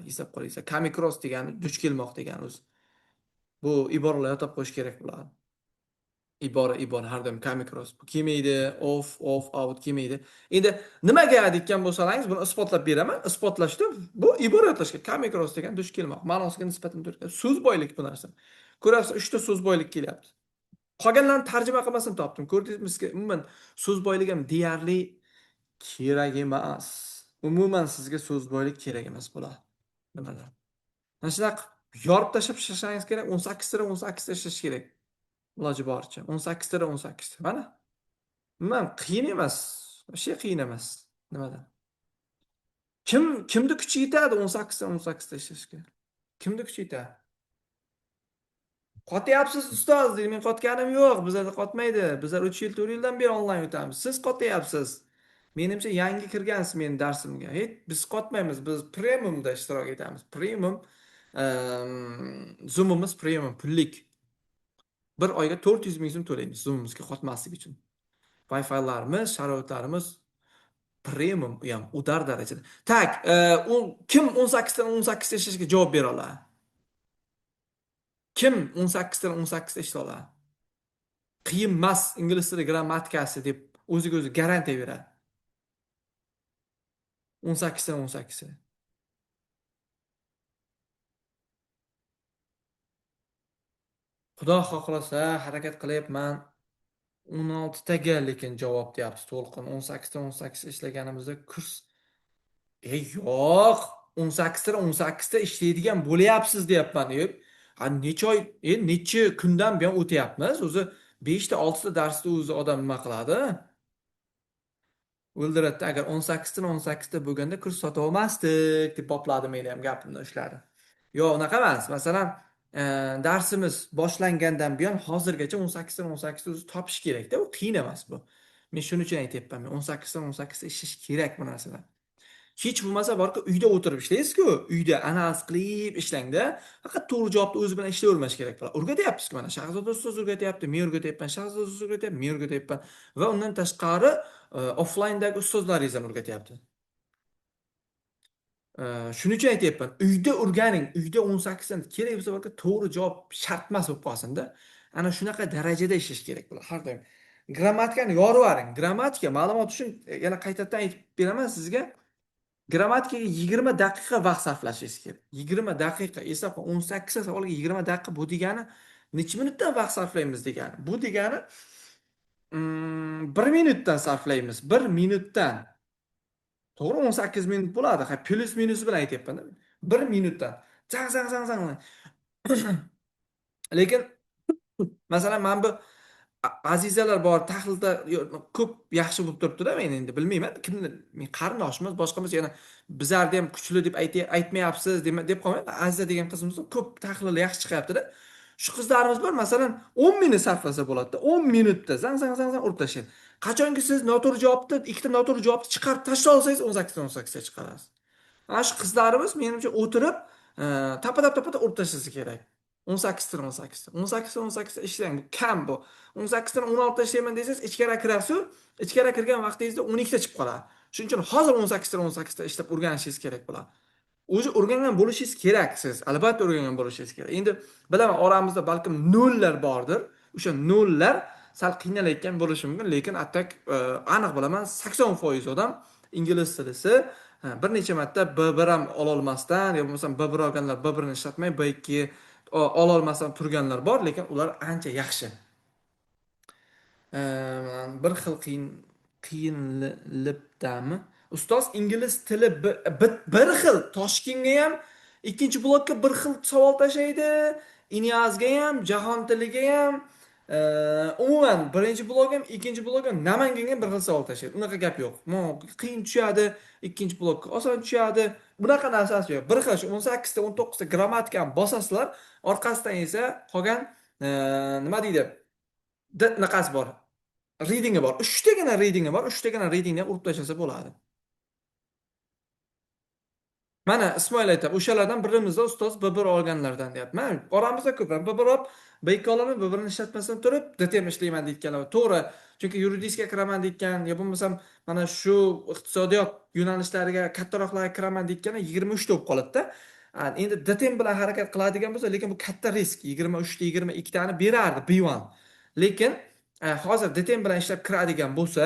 Hisob qilinglar. Come across degani duch kelmoq degani o'zi. Bu iboralar yotib qo'yish kerak bo'ladi. Ibora har doim come across. Bu kelmaydi, off, out kelmaydi. Endi nimaga aytgan bo'lsangiz, buni isbotlab beraman. Isbotlashda bu ibora yotlashga come across degan duch kelmoq. Ma'nosiga nisbatan turgan so'z boylik bu narsa. Ko'rasiz, 3 ta so'z boylik kelyapti. Qolganlarni tarjima qilmasam topdim. Ko'rdingizmi? Umuman so'z boyligi ham deyarli kerak emas. Umuman sizga so'z boylik kerak emas bo'ladi. Nimalar? Mana shunaqa yorib tashlab ishlashingiz kerak. 18 ta 18 ta ishlash kerak. Iloji boricha 18 ta 18 ta. Mana. Umuman qiyin emas. Shay qiyin emas. Nimadan? Kimni kuchi yetadi 18 ta 18 ta ishlashga? Kimni kuchi yetadi? Qotyapsiz ustoz deydi. Men qotganim yo'q. Bizlarda qotmaydi. Bizlar 3 yil 4 yildan beri onlayn o'tamiz. Siz qotyapsiz. Menimcha yangi kirgansiz mening darsimga. Biz qotmaymiz. Biz premiumda ishtirok etamiz. Premium Zoom'imiz premium pullik. Bir oyga 400 ming so'm to'laymiz Zoom'imizga qotmaslik uchun. Wi-Fi'larimiz, sharoitlarimiz premium ham udar darajada. Tak, kim 18 dan 18 ta ishlashga javob bera oladi? Kim 18 dan 18 ta ishla oladi? Qiyin emas ingliz tili grammatikasi deb o'ziga o'zi garantiya beradi. 18 dan 18 ta. Xudo xohlasa harakat qilyapman. 16 taga lekin javob deyapti to'lqin. 18 dan 18 ishlaganimizda kurs yo'q. 18 dan 18 ta ishlaydigan bo'lyapsiz deyapman. Necha oy, necha kundan buyon o'tyapmiz. O'zi 5 ta 6 ta darsda o'zi odam nima qiladi? O'ldiradida agar 18 dan 18 ta bo'lganda kurs sotib olmasdik deb bopladi meni ham gapimni ushladi. Yo'q, unaqa emas. Masalan, darsimiz boshlangandan buyon hozirgacha 18 dan 18 ta o'zi topish kerak-da. U qiyin emas bu. Men shuning uchun aytyapman. Men 18 dan 18 ta ishlash kerak bu narsalar. Hech bo'lmasa borki uyda o'tirib ishlaysiz-ku, uyda analiz qilib ishlangda. Faqat to'g'ri javobni o'zi bilan ishlayvermash kerak bo'ladi. O'rgatyapsiz-ku mana Shahzoda ustoz o'rgatyapti, men o'rgatyapman, Shahzoda ustoz o'rgatyapti, men o'rgatyapman va undan tashqari offlayndagi ustozlaringiz ham o'rgatyapti. Shuning uchun aytyapman, uyda o'rganing, uyda 18 dan kerak bo'lsa borki to'g'ri javob shart emas bo'lib qolsin-da. Ana shunaqa darajada ishlash kerak bo'ladi har doim. Grammatikani yorib yuboring. Grammatika ma'lumot uchun yana qaytadan aytib beraman sizga. Grammatikaga 20 daqiqa vaqt sarflashingiz kerak. 20 daqiqa, eslab qoling, 18 ta savolga 20 daqiqa bu degani necha minutdan vaqt sarflaymiz degani. Bu degani 1 minutdan sarflaymiz. 1 minutdan. To'g'ri 18 minut bo'ladi. Ha, plyus minusi bilan aytyapman-da. 1 minutdan. Zang zang zang zang. Lekin masalan men bu azizalar bor tahlilda ko'p yaxshi bo'lib turibdi-da, men endi bilmayman. Kimni men qarindoshimiz, boshqamiz yana bizlarni ham kuchli deb aytmayapsiz deb qolmayman. Aziza degan qizimiz ko'p tahlil yaxshi chiqyapti-da. Shu qizlarimiz bor, masalan, 10 minut sarflasa bo'ladi-da. 10 minutda zang zang zang zang urib tashlaydi. Qachonki siz noto'g'ri javobni, ikkita noto'g'ri javobni chiqarib tashlay olsangiz, 18 dan 18 ga chiqarasiz. Ana shu qizlarimiz menimcha o'tirib, tapada urib tashlasa kerak. 18 dan 18 dan 18 dan 18 ta ishlang, bu kam bu. 18 dan 16 ta ishlayman desangiz, ichkari kirasiz, ichkari kirgan vaqtingizda 12 ta chiqib qoladi. Shuning uchun hozir 18 dan 18 ta ishlab o'rganishingiz kerak bo'ladi. O'zi o'rgangan bo'lishingiz kerak siz. Albatta o'rgangan bo'lishingiz kerak. Endi bilaman oramizda balkim nollar bordir. O'sha nollar sal qiynalayotgan bo'lishi mumkin, lekin atak aniq bilaman 80% odam ingliz tilisi bir necha marta B1 ham ola olmasdan, yo bo'lmasam B1 olganlar B1 ni ishlatmay B2 ola olmasdan turganlar bor, lekin ular ancha yaxshi. Bir xil qiyinlikdami? Ustoz ingliz tili bir xil. Toshkentga ham ikkinchi blokka bir xil savol tashlaydi. Inyazga ham, jahon tiliga ham, umuman birinchi blok ham, ikkinchi blok ham, Namanganga ham bir xil savol tashlaydi. Unaqa gap yo'q. Qiyin tushadi, ikkinchi blokka oson tushadi. Bunaqa narsasi yo'q. Bir xil 18 ta, 19 ta grammatikani bosasizlar, orqasidan esa qolgan nima deydi? Naqasi bor. Reading'i bor. 3 tagina reading'i bor. 3 tagina readingni urib tashlasa bo'ladi. Mana Ismoil aytadi, o'shalardan birimizda ustoz B1 olganlardan deyapman. Oramizda ko'p B1 olib, B2 olaman, B1 ni ishlatmasdan turib, DTM ishlayman deyotganlar. To'g'ri, chunki yuridikga kiraman deyotgan, yo bo'lmasam mana shu iqtisodiyot yo'nalishlariga kattaroqlarga kiraman deyotganlar 23 ta bo'lib qoladi-da. Endi DTM bilan harakat qiladigan bo'lsa, lekin bu katta risk. 23 ta, 22 tani berardi B1. Lekin hozir DTM bilan ishlab kiradigan bo'lsa,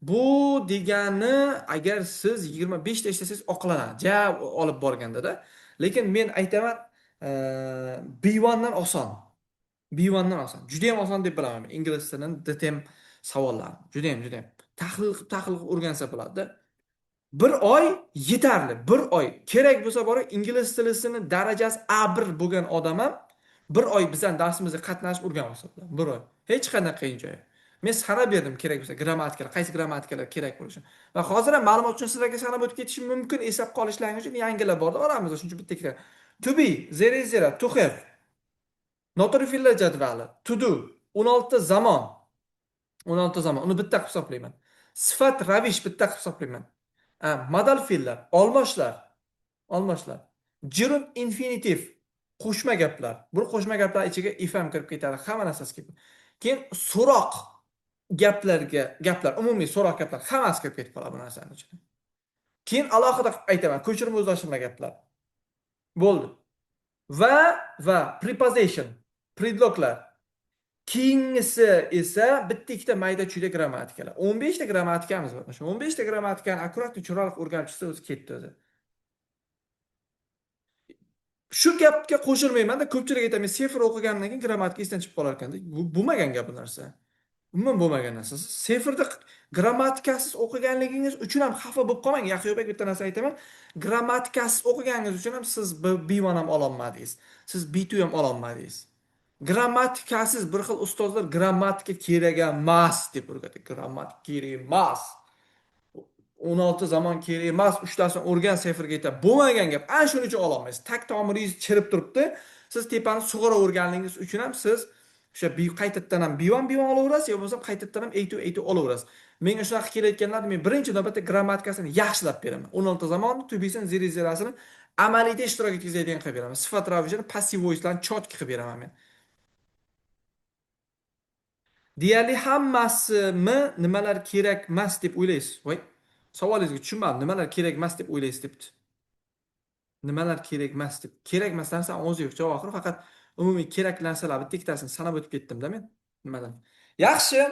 bu degani agar siz 25 ta ishlasangiz oqlanadi. Ja olib borganda-da. Lekin men aytaman, B1 dan oson. B1 dan oson. Juda ham oson deb bilaman. Ingliz tilining DTM savollari. Juda ham. Tahlil o'rgansa bo'ladi-da. Bir oy yetarli. Bir oy. Kerak bo'lsa bor, ingliz tilisini darajasi A1 bo'lgan odam ham bir oy bizdan darsimizga qatnashib o'rganib olsa bo'ladi. Bir oy. Hech qanday qiyin joyi. Men sanab berdim kerak bo'lsa grammatikalar, qaysi grammatikalar kerak bo'lishi. Va hozir ham ma'lumot uchun sizlarga sanab o'tib ketishim mumkin, eslab qolishlaringiz uchun yangilar bor oramizda, shuncha bitta ikkita. To be, there is zero, to have. Noto'g'ri fe'llar jadvali. To do, 16 ta zamon. 16 ta zamon. Uni bitta qilib hisoblayman. Sifat, ravish bitta qilib hisoblayman. Modal fe'llar, almoshlar. Gerund infinitiv, qo'shma gaplar. Bu qo'shma gaplar ichiga if ham kirib ketadi, hamma narsasi kirib. Keyin so'roq gaplar, umumiy so'roq gaplar hammasi kirib ketib qoladi bu narsaning ichiga. Keyin alohida aytaman, ko'chirma o'zlashtirma gaplar. Bo'ldi. Va preposition, predloglar. Keyingisi esa bitta ikkita mayda-chuyda grammatikalar. 15 ta grammatikamiz bor. Shu 15 ta grammatikani akkurat chiroyli o'rganib chiqsa o'zi ketdi o'zi. Shu gapga qo'shilmayman-da, ko'pchilik aytadi, men sefr o'qigandan keyin grammatika esdan chiqib qolar ekan. Bu bo'lmagan gap bu narsa. Umuman bo'lmagan narsa. Sefrda grammatikasiz o'qiganligingiz uchun ham xafa bo'lib qolmang. Yaxshiroq bitta narsa aytaman. Grammatikasiz o'qiganingiz uchun ham siz B1 ham ola olmadingiz. Siz B2 ham ola olmadingiz. Grammatikasiz bir xil ustozlar grammatika kerak emas deb o'rgatadi. Grammatika kerak emas. 16 zamon kerak emas, 3 tasini o'rgan sefrga yetib. Bo'lmagan gap. Ana shuning uchun ola olmaysiz. Tak tomiringiz chirib turibdi. Siz tepani sug'ora o'rganligingiz uchun ham siz o'sha qaytadan ham B1 olaverasiz, yo bo'lmasa qaytadan ham A2 olaverasiz. Menga shunaqa kelayotganlarda men birinchi navbatda grammatikasini yaxshilab beraman. 16 zamonni, tubisini, zeri-zerasini amaliyda ishtirok etkazadigan qilib beraman. Sifat ravishini, passiv voicelarni chotki qilib beraman men. Deyarli hammasimi nimalar kerak emas deb o'ylaysiz? Voy, savolingizga tushunmadim. Nimalar kerak emas deb o'ylaysiz debdi. Nimalar kerak emas deb. Kerak emas narsa o'zi yo'q. Javob faqat umumiy kerak narsalar bitta ikkitasini sanab o'tib ketdim-da men. Nimadan? Yaxshi.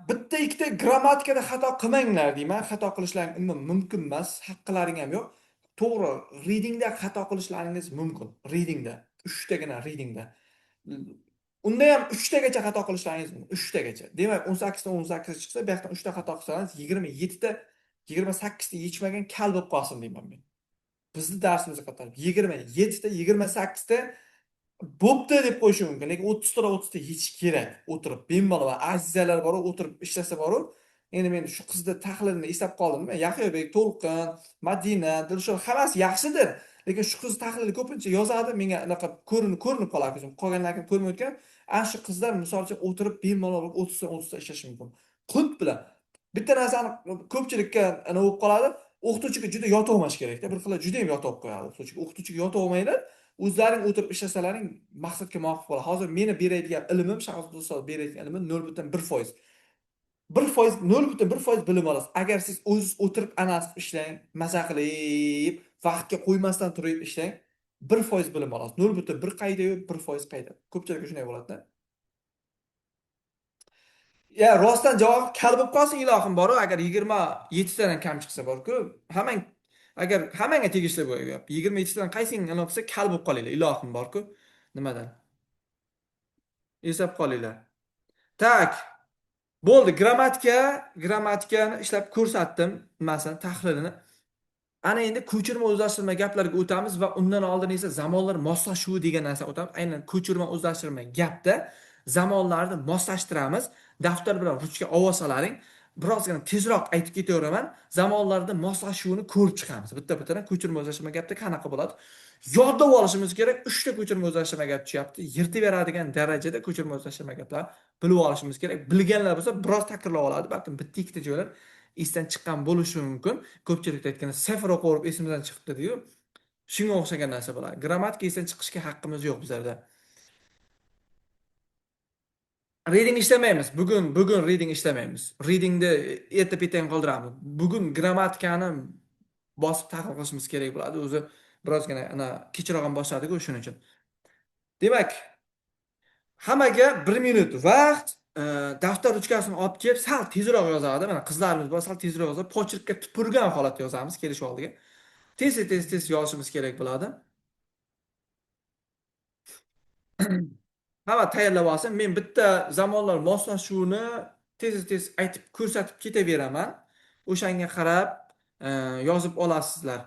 Bitta ikkita grammatikada xato qilmanglar deyman. Xato qilishlaring umuman mumkin emas. Haqqlaring ham yo'q. To'g'ri, readingda xato qilishlaringiz mumkin. Readingda, 3 tagina readingda. Unda ham 3 tagacha xato qilishlaringiz mumkin. 3 tagacha. Demak, 18 dan 18 chiqsa, bu yoqdan 3 ta xato qilsangiz 27 ta 28 ta yechmagan kal bo'lib qolsin deyman men. Bizni darsimizga qatorib 27 ta 28 ta bo'pti deb qo'yishi mumkin, lekin 30 ta 30 ta yechish kerak. O'tirib bemalol va azizalar bor, o'tirib ishlasa bor. Endi men shu qizni tahlilini eslab qoldim. Yahyobek, To'lqin, Madina, Dilshod hammasi yaxshidir. Lekin shu qiz tahlili ko'pincha yozadi, menga anaqa ko'rinib qoladi ko'zim. Qolganlarni ko'rmay o'tgan. Ana shu qizlar misol uchun o'tirib bemalol 30 ta 30 ta ishlashi mumkin. Qunt bilan bitta narsani ko'pchilikka ana bo'lib qoladi. O'qituvchiga juda yot olmash kerakda. Bir xil juda ham yot olib qo'yadi o'qituvchiga. O'qituvchiga yot olmanglar. O'zlaring o'tirib ishlasalaring maqsadga muvofiq bo'ladi. Hozir meni beradigan ilmim, shaxs beradigan ilmim 0,1%. 1%, 0,1% bilim olasiz. Agar siz o'zingiz o'tirib analiz ishlang, maza qilib, vaqtga qo'ymasdan turib ishlang, 1% bilim olasiz. 0,1 qayda-yu, 1% qayda. Ko'pchilikga shunday bo'ladi-da. Ya, rostdan javob kal bo'lib qolsin ilohim bor, agar 27 tadan kam chiqsa bor-ku, hammang agar hammanga tegishli bo'lyapti. 27 tadan qaysing aniq qilsa kal bo'lib qolinglar, ilohim bor-ku. Nimadan? Eslab qolinglar. Tak. Bo'ldi, grammatikani ishlab ko'rsatdim, masalan, tahlilini. Ana endi ko'chirma o'zlashtirma gaplarga o'tamiz va undan oldin esa zamonlar moslashuvi degan narsa o'tamiz. Aynan ko'chirma o'zlashtirma gapda zamonlarni moslashtiramiz. Daftar bilan ruchka olsalaring, birozgina tezroq aytib ketaveraman. Zamonlarda moslashuvini ko'rib chiqamiz. Bitta-bittadan ko'chirma o'zlashtirma gapda qanaqa bo'ladi? Yodlab olishimiz kerak. 3 ta ko'chirma o'zlashtirma gap tushyapti. Yirtib beradigan darajada ko'chirma o'zlashtirma gaplar bilib olishimiz kerak. Bilganlar bo'lsa biroz takrorlab oladi. Balkim bitta ikkita joylar esdan chiqqan bo'lishi mumkin. Ko'pchilik aytgan sifr o'qib o'rib esimizdan chiqibdi deyu. Shunga o'xshagan narsa bo'ladi. Grammatika esdan chiqishga haqqimiz yo'q bizlarda. Reading ishlamaymiz. Bugun reading ishlamaymiz. Readingni erta-petang qoldiramiz. Bugun grammatikani bosib tahlil qilishimiz kerak bo'ladi. O'zi birozgina ana kechroq ham boshladik-ku shuning uchun. Demak, hammaga 1 minut vaqt, daftar ruchkasini olib kelib, sal tezroq yozadi. Mana qizlarimiz bor, sal tezroq yozadi. Pochirkka tupurgan holatda yozamiz kelishuv oldiga. Tez yozishimiz kerak bo'ladi. Hamma tayyorlab olsin. Men bitta zamonlar moslashuvini tez aytib ko'rsatib ketaveraman. O'shanga qarab yozib olasizlar.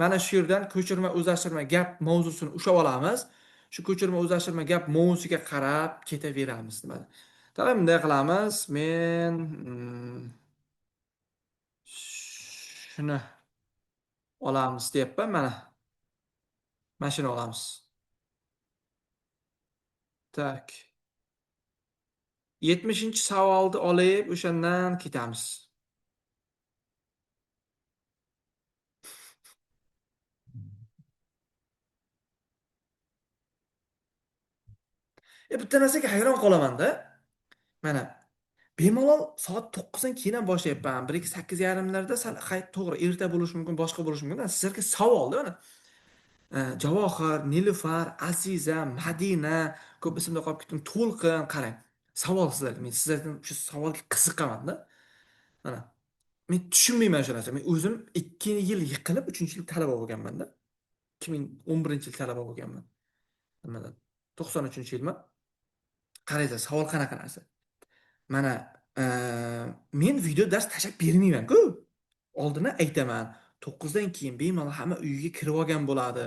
Mana shu yerdan ko'chirma o'zlashtirma gap mavzusini ushlab olamiz. Shu ko'chirma o'zlashtirma gap mavzusiga qarab ketaveramiz nima. Tamam, bunday qilamiz. Men shuni olamiz deyapman mana. Mana shuni olamiz. Tak. 70-savolni olib, o'shandan ketamiz. Bitta narsaga hayron qolaman-da. Mana bemalol soat 9 dan keyin ham boshlayapman. 1-8:30larda sal to'g'ri erta bo'lishi mumkin, boshqa bo'lishi mumkin. Sizlarga savolda mana. Javohir, Nilufar, Aziza, Madina, ko'p ismda qolib ketdim, To'lqin, qarang. Savol sizlarga. Men sizlardan shu savolga qiziqaman-da. Mana men tushunmayman shu narsani. Men o'zim 2 yil yiqilib 3-yil talaba bo'lganman-da. 2011-yil talaba bo'lganman. Nimadan? 93-yilman. Qaranglar, savol qanaqa narsa? Mana men video dars tashlab bermayman-ku. Oldindan aytaman. 9 dan keyin bemalol hamma uyiga kirib olgan bo'ladi.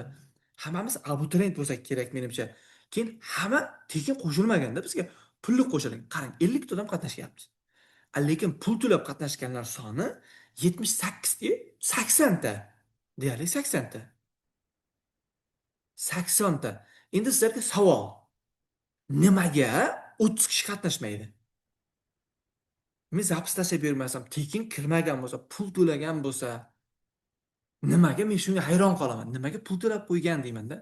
Hammamiz abituriyent bo'lsak kerak menimcha. Keyin hamma tekin qo'shilmaganda bizga pulli qo'shiling. Qarang, 50 ta odam qatnashyapti. Lekin pul to'lab qatnashganlar soni 78 ga 80 ta. Deyarli 80 ta. 80 ta. Endi sizlarga savol. Nimaga 30 kishi qatnashmaydi? Men zaps tashlab bermasam, tekin kirmagan bo'lsa, pul to'lagan bo'lsa, nimaga men shunga hayron qolaman. Nimaga pul to'lab qo'ygan deyman-da.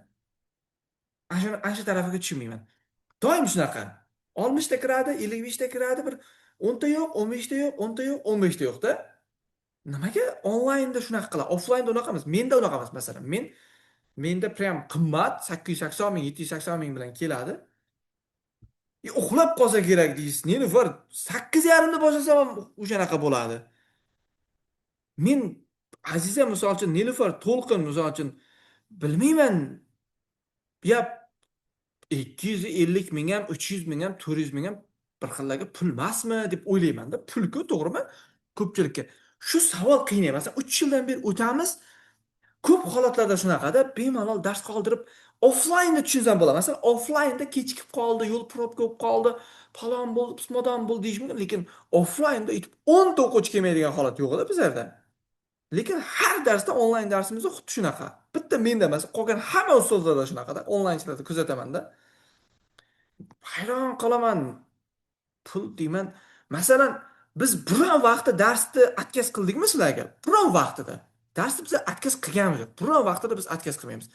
Ana shu tarafiga tushunmayman. Doim shunaqa. 60 ta kiradi, 55 ta kiradi, bir 10 ta yo'q, 15 ta yo'q, 10 ta yo'q, 15 ta yo'q-da. Nimaga onlaynda shunaqa qiladi? Offlaynda unaqa emas. Menda unaqa emas, masalan. Menda prям qimmat 880 ming, 780 ming bilan keladi. Uxlab qolsa kerak deysiz. Nilufar 8:30 da boshlasam ham o'shanaqa bo'ladi. Men Aziza misol uchun, Nilufar To'lqin misol uchun bilmayman, ya 250 ming ham, 300 ming ham, 400 ming ham bir xillarga pul emasmi deb o'ylayman-da. Pul-ku, to'g'rimi? Ko'pchilikka. Shu savol qiynaydi. Masalan, 3 yildan beri o'tamiz. Ko'p holatlarda shunaqada bemalol dars qoldirib offlaynda tushunsam bo'ladi. Masalan, offlaynda kechikib qoldi, yo'l probka bo'lib qoldi, falon bo'ldi, pismadon bo'ldi deyish mumkin, lekin offlaynda 10 ta o'quvchi kelmaydigan holat yo'q-da bizlarda. Lekin har darsda onlayn darsimizda xuddi shunaqa. Bitta menda emas, qolgan hamma ustozlarda shunaqada, onlaynchilarda kuzataman-da. Hayron qolaman. Pul deyman. Masalan, biz biron vaqtda darsni отказ qildikmi sizlarga? Biron vaqtida. Darsni biz отказ qilganmiz yo'q. Biron vaqtida biz отказ qilmaymiz.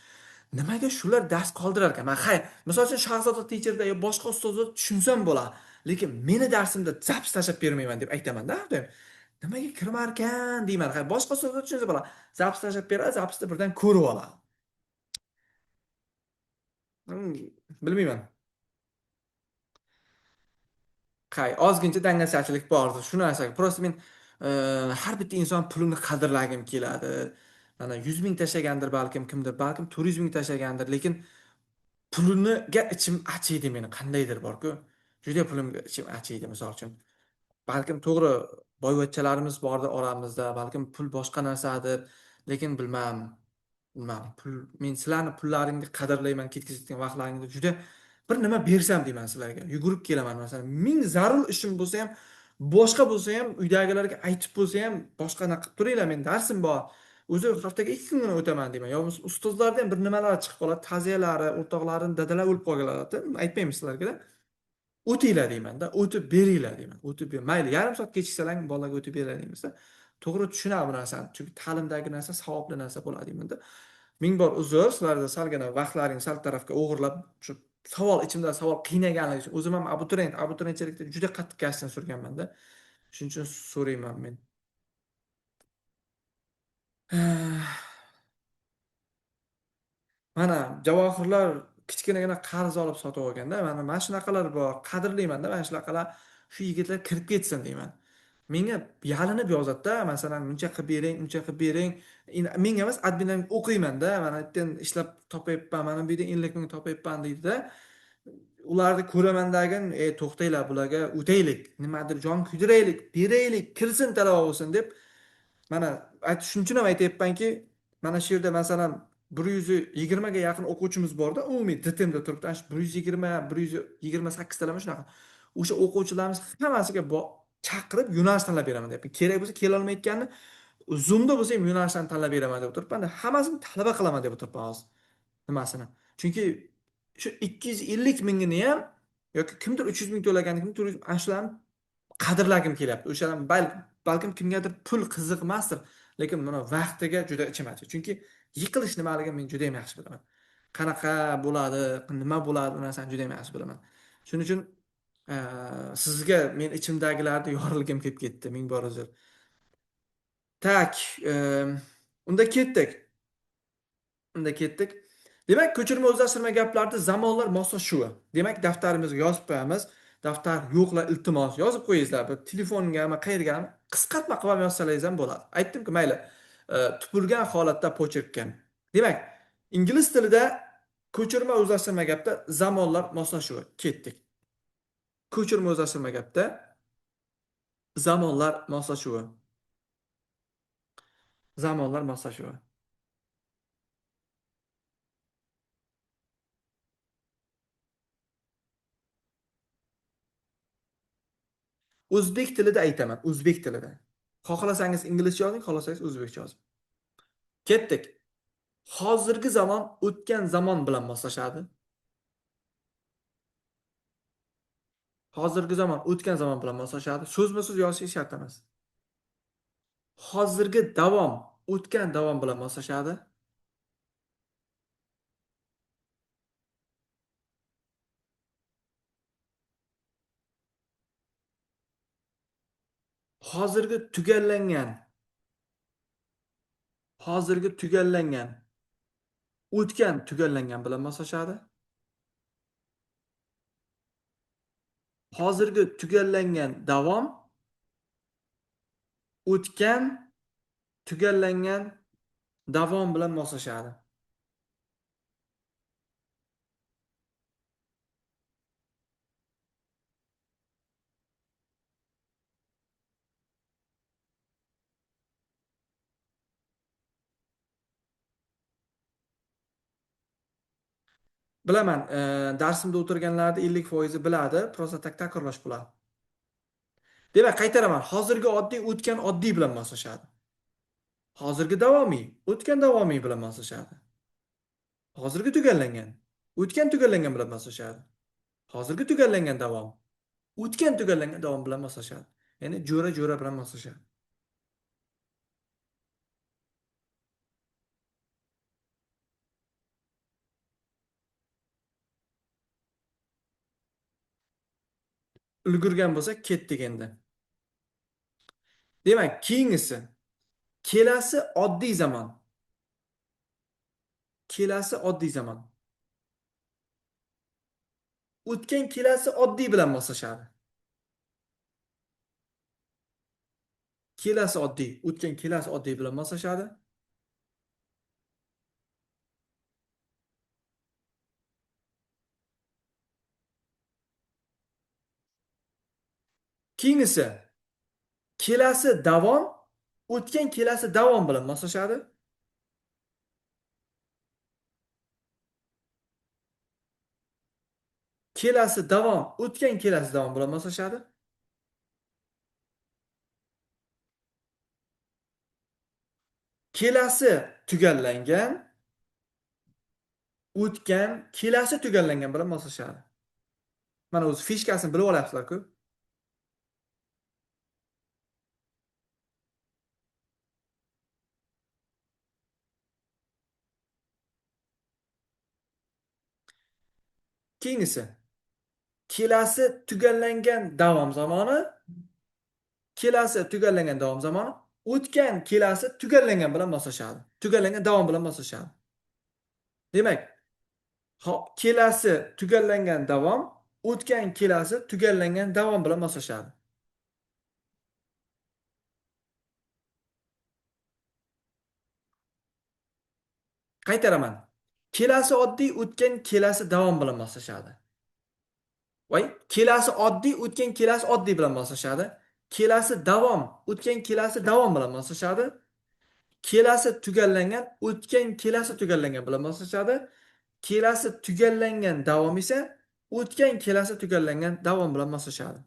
Nimaga shular dars qoldirar ekan? Men hay, misol uchun Shahzoda teacherda yo boshqa ustozlar tushunsam bo'ladi. Lekin meni darsimda zaps tashlab bermayman deb aytaman-da har doim. Nimaga kirmar ekan deyman. Hay, boshqa ustozlar tushunsa bo'ladi. Zaps tashlab beradi, zapsni birdan ko'rib oladi. Bilmayman. Ozgincha dangasachlik bor shu narsaga. Prosta men har bitta inson pulini qadrlagim keladi. Mana 100 ming tashlagandir balkim kimdir, balkim 400 ming tashlagandir, lekin puliniga ichim achiydi meni, qandaydir bor-ku. Juda pulimga ichim achiydi misol uchun. Balkim to'g'ri boyvachchalarimiz bordir oramizda, balkim pul boshqa narsadir, lekin pul, men sizlarni pullaringni qadrlayman, ketkazayotgan vaqtlaringizda juda bir nima bersam deyman sizlarga. Yugurib kelaman masalan. Ming zarur ishim bo'lsa ham, boshqa bo'lsa ham, uydagilarga aytib bo'lsa ham, boshqa qilib turinglar, men darsim bor. O'zi haftaga 2 kungina o'taman deyman. Yo ustozlarda ham bir nimalar chiqib qoladi, ta'ziyalari, o'rtoqlarim, dadalar o'lib qolganlar, aytmaymiz sizlarga. O'tinglar deyman-da, o'tib beringlar deyman. Mayli, yarim soat kechiksalar bolaga o'tib beringlar deymizda. To'g'ri tushunadi bu narsani. Chunki ta'limdagi narsa savobli narsa bo'ladi deymanda. Ming bor uzr, sizlarda salgina vaqtlaring sal tarafga o'g'irlab, shu ichimda savol qiynaganligi uchun o'zim ham abituriyentchilikda juda qattiq gashtini surganman-da. Shuning uchun so'rayman men. Mana javohirlar kichkinagina qarz olib sotib olganda, mana shunaqalar bor. Qadrlayman-da, mana shunaqalar shu yigitlar kirib ketsin deyman. Menga yalinib yozadi-da, masalan, buncha qilib bering, uncha qilib bering. Menga emas, admindan o'qiyman-da, mana bu yerdan ishlab topayapman, mana bu yerdan 50 ming topayapman deydi-da. Ularni ko'ramandagin, to'xtanglar, bularga o'taylik, nimadir jon kuydiraylik, beraylik, kirsin talaba bo'lsin deb. Mana shuning uchun ham aytayapmanki, mana shu yerda masalan 120 ga yaqin o'quvchimiz borda, umumiy DTMda turibdi. Ana shu 120, 128 talaba shunaqa. O'sha o'quvchilarimiz hammasiga chaqirib yo'nalish tanlab beraman deyapman. Kerak bo'lsa kela olmayotganini Zoomda bo'lsa ham yo'nalishlarni tanlab beraman deb o'tiribman. Hammasini talaba qilaman deb o'tiribman hozir. Nimasini? Chunki shu 250 mingini ham yoki kimdir 300 ming to'lagan, kimdir 400 ana shularni qadrlagim kelyapti. O'shadan balkim kimgadir pul qiziq emasdir, lekin mana vaqtiga juda ichim achidi. Chunki yiqilish nimaligini men juda ham yaxshi bilaman. Qanaqa bo'ladi, nima bo'ladi, bu narsani juda ham yaxshi bilaman. Shuning uchun sizga men ichimdagilarni yorilgim kelib ketdi, ming bor uzr. Tak, unda ketdik. Demak, ko'chirma o'zlashtirma gaplarida zamonlar moslashuvi. Demak, daftarimizga yozib qo'yamiz. Daftar yo'qlar, iltimos yozib qo'yingizlar. Bir telefongami, qayergami qisqartma qilib yozsalaringiz ham bo'ladi. Aytdim-ku, mayli. Tupurgan holatda pocherkka. Demak, ingliz tilida ko'chirma o'zlashtirma gapda zamonlar moslashuvi. Ketdik. Ko'chirma o'zlashtirma gapda zamonlar moslashuvi. Zamonlar moslashuvi. O'zbek tilida aytaman, o'zbek tilida. Xohlasangiz inglizcha yozing, xohlasangiz o'zbekcha yozing. Ketdik. Hozirgi zamon o'tgan zamon bilan moslashadi. Hozirgi zamon o'tgan zamon bilan moslashadi. So'zma-so'z yozish shart emas. Hozirgi davom o'tgan davom bilan moslashadi. Hozirgi tugallangan, hozirgi tugallangan, o'tgan tugallangan bilan moslashadi. Hozirgi tugallangan davom o'tgan tugallangan davom bilan moslashadi. Bilaman, darsimda o'tirganlarni 50% biladi, prosta takrorlash bo'ladi. Demak, qaytaraman. Hozirgi oddiy o'tgan oddiy bilan moslashadi. Hozirgi davomiy o'tgan davomiy bilan moslashadi. Hozirgi tugallangan o'tgan tugallangan bilan moslashadi. Hozirgi tugallangan davom o'tgan tugallangan davom bilan moslashadi. Ya'ni jo'ra-jo'ra bilan moslashadi. Ulgurgan bo'lsak, ketdik endi. Demak, keyingisi kelasi oddiy zamon. Kelasi oddiy zamon. O'tgan kelasi oddiy bilan moslashadi. Kelasi oddiy, o'tgan kelasi oddiy bilan moslashadi. Keyingisi kelasi davom o'tgan kelasi davom bilan moslashadi. Kelasi davom o'tgan kelasi davom bilan moslashadi. Kelasi tugallangan o'tgan kelasi tugallangan bilan moslashadi. Mana o'zi fishkasini bilib olyapsizlar-ku. Keyingisi kelasi tugallangan davom zamoni, kelasi tugallangan davom zamoni o'tgan kelasi tugallangan bilan moslashadi. Tugallangan davom bilan moslashadi. Demak, kelasi tugallangan davom o'tgan kelasi tugallangan davom bilan moslashadi. Qaytaraman. Kelasi oddiy o'tgan kelasi davom bilan moslashadi. Voy, kelasi oddiy o'tgan kelasi oddiy bilan moslashadi. Kelasi davom o'tgan kelasi davom bilan moslashadi. Kelasi tugallangan o'tgan kelasi tugallangan bilan moslashadi. Kelasi tugallangan davom esa o'tgan kelasi tugallangan davom bilan moslashadi.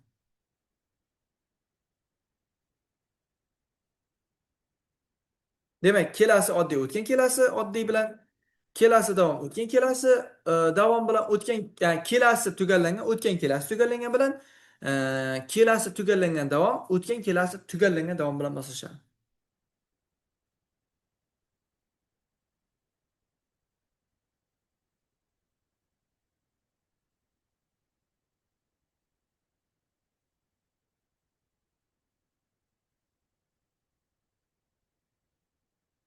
Demak, kelasi oddiy o'tgan kelasi oddiy bilan, kelasi davom o'tgan kelasi davom bilan, o'tgan ya'ni kelasi tugallangan o'tgan kelasi tugallangan bilan, kelasi tugallangan davom o'tgan kelasi tugallangan davom bilan moslashadi.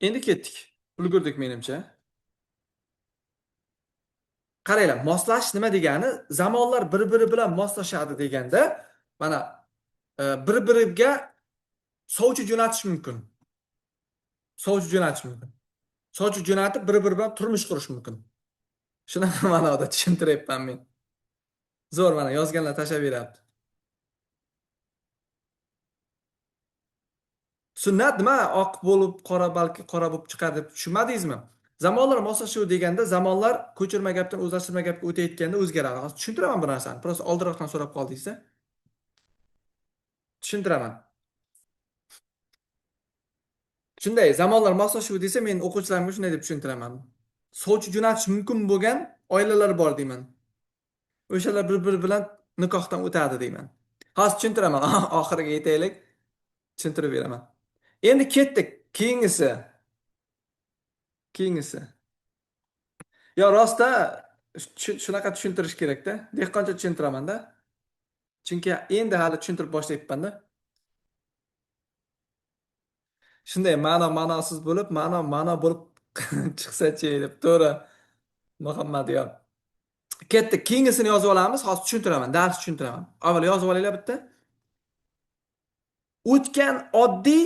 Endi ketdik. Ulgurdik menimcha. Qaranglar, moslashish nima degani? Zamonlar bir-biri bilan moslashadi deganda, mana bir-biriga sovchi jo'natish mumkin. Sovchi jo'natish mumkin. Sovchi jo'natib bir-biri bilan turmush qurish mumkin. Shunaqa ma'noda tushuntiryapman men. Zo'r, mana yozganlar tashlab beryapti. Sunnat nima? Oq bo'lib, qora balki qora bo'lib chiqar deb tushunmadingizmi? Zamonlar moslashuv deganda zamonlar ko'chirma gapdan o'zlashtirma gapga o'tayotganda o'zgaradi. Hozir tushuntiraman bir narsani. Prosta oldinroqdan so'rab qoldingiz-da. Tushuntiraman. Shunday, zamonlar moslashuv desa, men o'quvchilarimga shunday deb tushuntiraman. Sovchi jo'natish mumkin bo'lgan oilalar bor deyman. O'shalar bir-biri bilan nikohdan o'tadi deyman. Hozir tushuntiraman. Oxiriga yetaylik, tushuntirib beraman. Endi ketdik. Keyingisi. Yo, rostda shunaqa tushuntirish kerakda. Dehqoncha tushuntiraman-da. Chunki endi hali tushuntirib boshlayapman-da. Shunday ma'nosiz bo'lib, ma'no bo'lib chiqsa-chi deb. To'g'ri, Muhammad yo. Ketdik. Keyingisini yozib olamiz. Hozir tushuntiraman, dars tushuntiraman. Avval yozib olinglar bitta. O'tgan oddiy,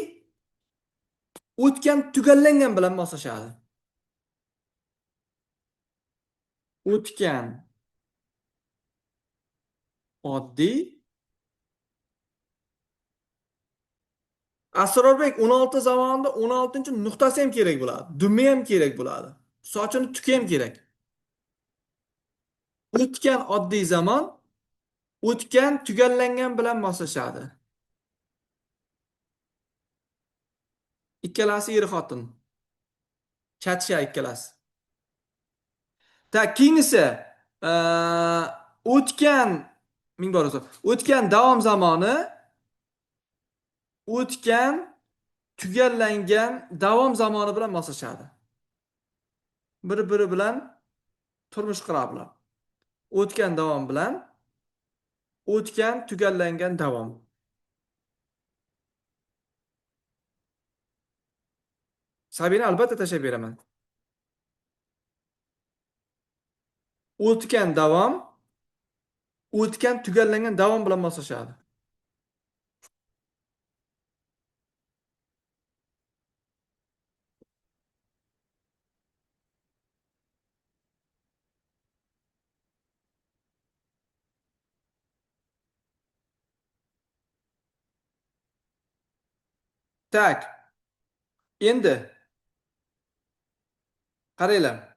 o'tgan tugallangan bilan moslashadi. O'tgan oddiy. Asrorbek 16 zamonida 16-nuqtasi ham kerak bo'ladi. Dumi ham kerak bo'ladi. Sochini tuki ham kerak. O'tgan oddiy zamon o'tgan tugallangan bilan moslashadi. Ikkalasi er xotin. Chatishadi ikkalasi. Keyingisi o'tgan ming bor uzr. O'tgan davom zamoni o'tgan tugallangan davom zamoni bilan moslashadi. Bir-biri bilan turmush quradilar. O'tgan davom bilan o'tgan tugallangan davom. Sabina albatta tashlab beraman. O'tgan davom o'tgan tugallangan davom bilan moslashadi. Tak, endi qaranglar.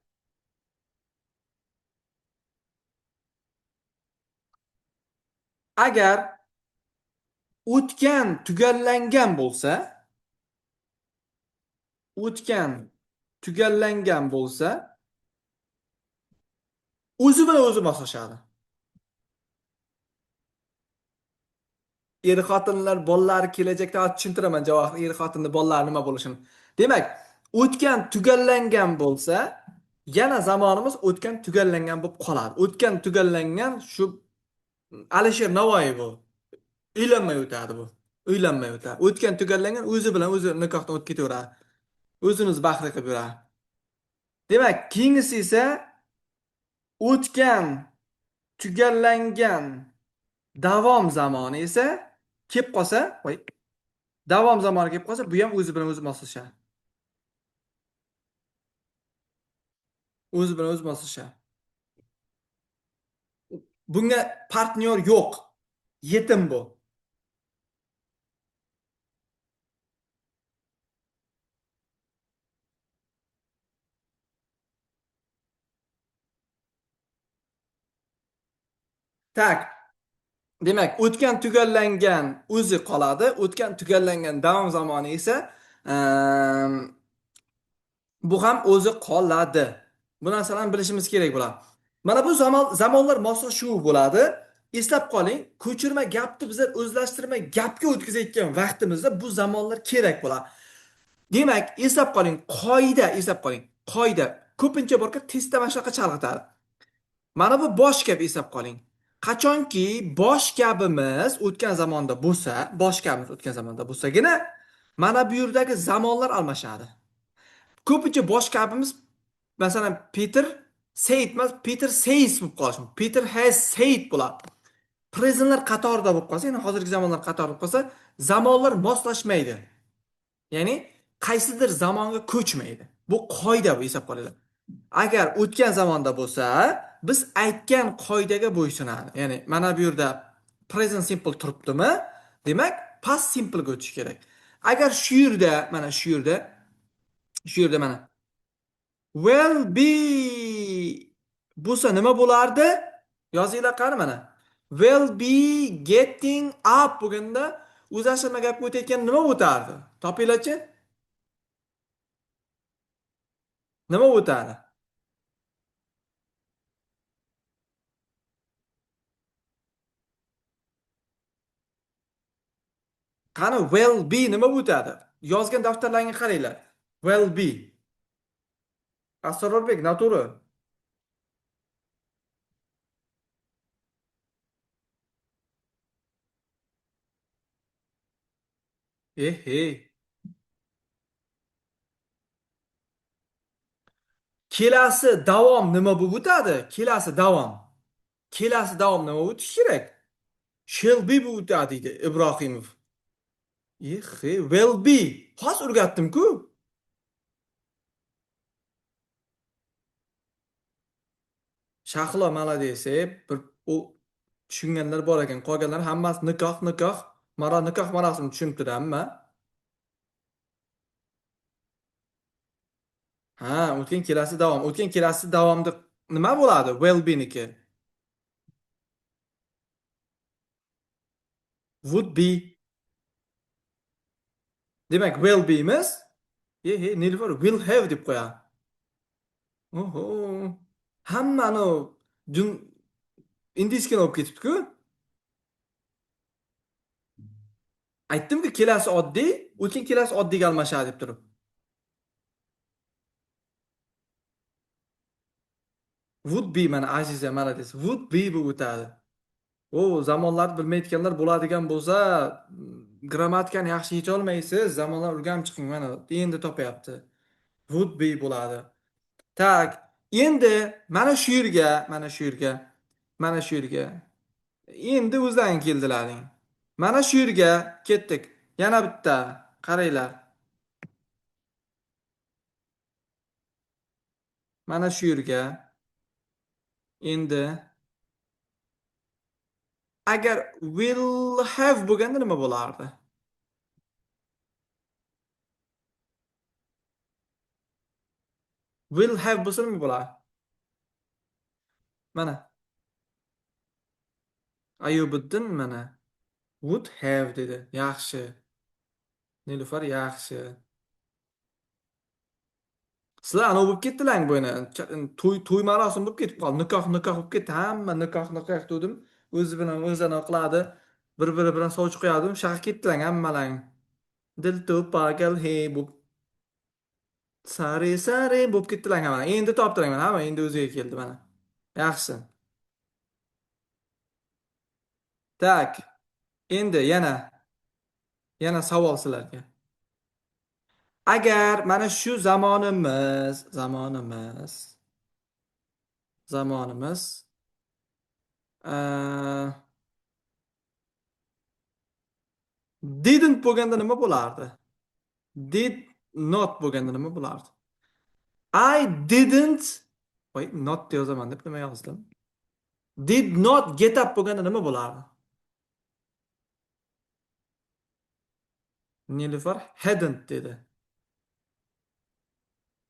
Agar o'tgan tugallangan bo'lsa, o'tgan tugallangan bo'lsa, o'zi bilan o'zi moslashadi. Er-xotinlar bolalari kelajakda tushuntiraman javob er-xotinni bolalari nima bo'lishini. Demak, o'tgan tugallangan bo'lsa, yana zamonimiz o'tgan tugallangan bo'lib qoladi. O'tgan tugallangan shu Alisher Navoiy bu. Uylanmay o'tadi bu. Uylanmay o'tadi. O'tgan tugallangan o'zi bilan o'zi nikohdan o'tib ketaveradi. O'zini o'zi baxtli qilib yuradi. Demak, keyingisi esa o'tgan tugallangan davom zamoni esa kelib qolsa, voy, davom zamoni kelib qolsa, bu ham o'zi bilan o'zi moslashadi. O'zi bilan o'zi moslashadi. Bunga partnyor yo'q. Yetim bu. Tak. Demak, o'tgan tugallangan o'zi qoladi, o'tgan tugallangan davom zamoni esa ehm, bu ham o'zi qoladi. Bu narsalarni bilishimiz kerak bo'ladi. Mana bu zamonlar moslashuvi bo'ladi. Eslab qoling, ko'chirma gapni bizlar o'zlashtirmay gapga o'tkazayotgan vaqtimizda bu zamonlar kerak bo'ladi. Demak, eslab qoling. Qoida ko'pincha borka testda mana shunaqa chalg'itadi. Mana bu bosh gap eslab qoling. Qachonki bosh gapimiz o'tgan zamonda bo'lsa, bosh gapimiz o'tgan zamonda bo'lsagina, mana bu yerdagi zamonlar almashadi. Ko'pincha bosh gapimiz masalan Peter said emas, Peter says bo'lib qolishi mumkin. Peter has said bo'ladi. Presentlar qatorida bo'lib qolsa, ya'ni hozirgi zamonlar qatorida bo'lib qolsa, zamonlar moslashmaydi. Ya'ni qaysidir zamonga ko'chmaydi. Bu qoida, bu hisob qolinglar. Agar o'tgan zamonda bo'lsa, biz aytgan qoidaga bo'ysunadi. Ya'ni mana bu yerda present simple turibdimi? Demak, past simple ga o'tish kerak. Agar shu yerda mana will be bo'lsa nima bo'lardi? Yozinglar qani mana. Will be getting up bo'lganda o'zashtirma gapga o'tayotgan nima o'tardi? Topinglarchi? Nima o'tadi? Qani will be nima o'tadi? Yozgan daftarlaringga qaranglar. Will be. Asrorbek, noto'g'ri. Hey. Kelasi davom nima bo'lib o'tadi? Kelasi davom. Kelasi davom nima o'tishi kerak? Shall be bo'lib o'tadi deydi Ibrohimov. Will be. Hozir o'rgatdim-ku. Shahlo malades. Bir u tushunganlar bor ekan. Qolganlar hammasi nikoh. Nikoh marosimi tushunibdi hamma. Ha, o'tgan kelasi davom. O'tgan kelasi davomda nima bo'ladi? Will be niki. Would be. Demak, will be'miz. Nilufar will have deb qo'yadi. Oho. Hammani jun ingichkina olib ketibdi-ku. Aytdimki kelasi oddiy, o'tgan kelasi oddiyga almashadi deb turib. Would be mana Aziza malades. Would be bu o'tadi. Zamonlarni bilmayotganlar bo'ladigan bo'lsa, grammatikani yaxshi yecha olmaysiz. Zamonlar o'rganib chiqing mana endi topyapti. Would be bo'ladi. Tak, endi mana shu yerga endi o'zlaring keldilaring. Mana shu yerga ketdik. Yana bitta qaranglar. Mana shu yerga endi agar will have bo'lganda nima bo'lardi? Will have bo'lsa nima bo'lardi? Mana Ayubiddin mana would have dedi. Yaxshi. Nilufar yaxshi. Sizlar anavi bo'lib ketdilar bo'yna. To'y marosim bo'lib ketib qoldi. Nikoh bo'lib ketdi. Hamma nikoh dedim. O'zi bilan o'zini qiladi. Bir-biri bilan sovchi qo'yadim. Shaqqa ketdilar hammalang. Dil pagal he bu sari bo'lib ketdilar hamma. Endi topdilar mana. Hamma endi o'ziga keldi mana. Yaxshi. Tak. Endi yana savol sizlarga. Agar mana shu zamonimiz uh, didn't bo'lganda nima bo'lardi? Did not bo'lganda nima bo'lardi? I didn't not yozaman deb nima yozdim? Did not get up bo'lganda nima bo'lardi? Nilufar hadn't dedi.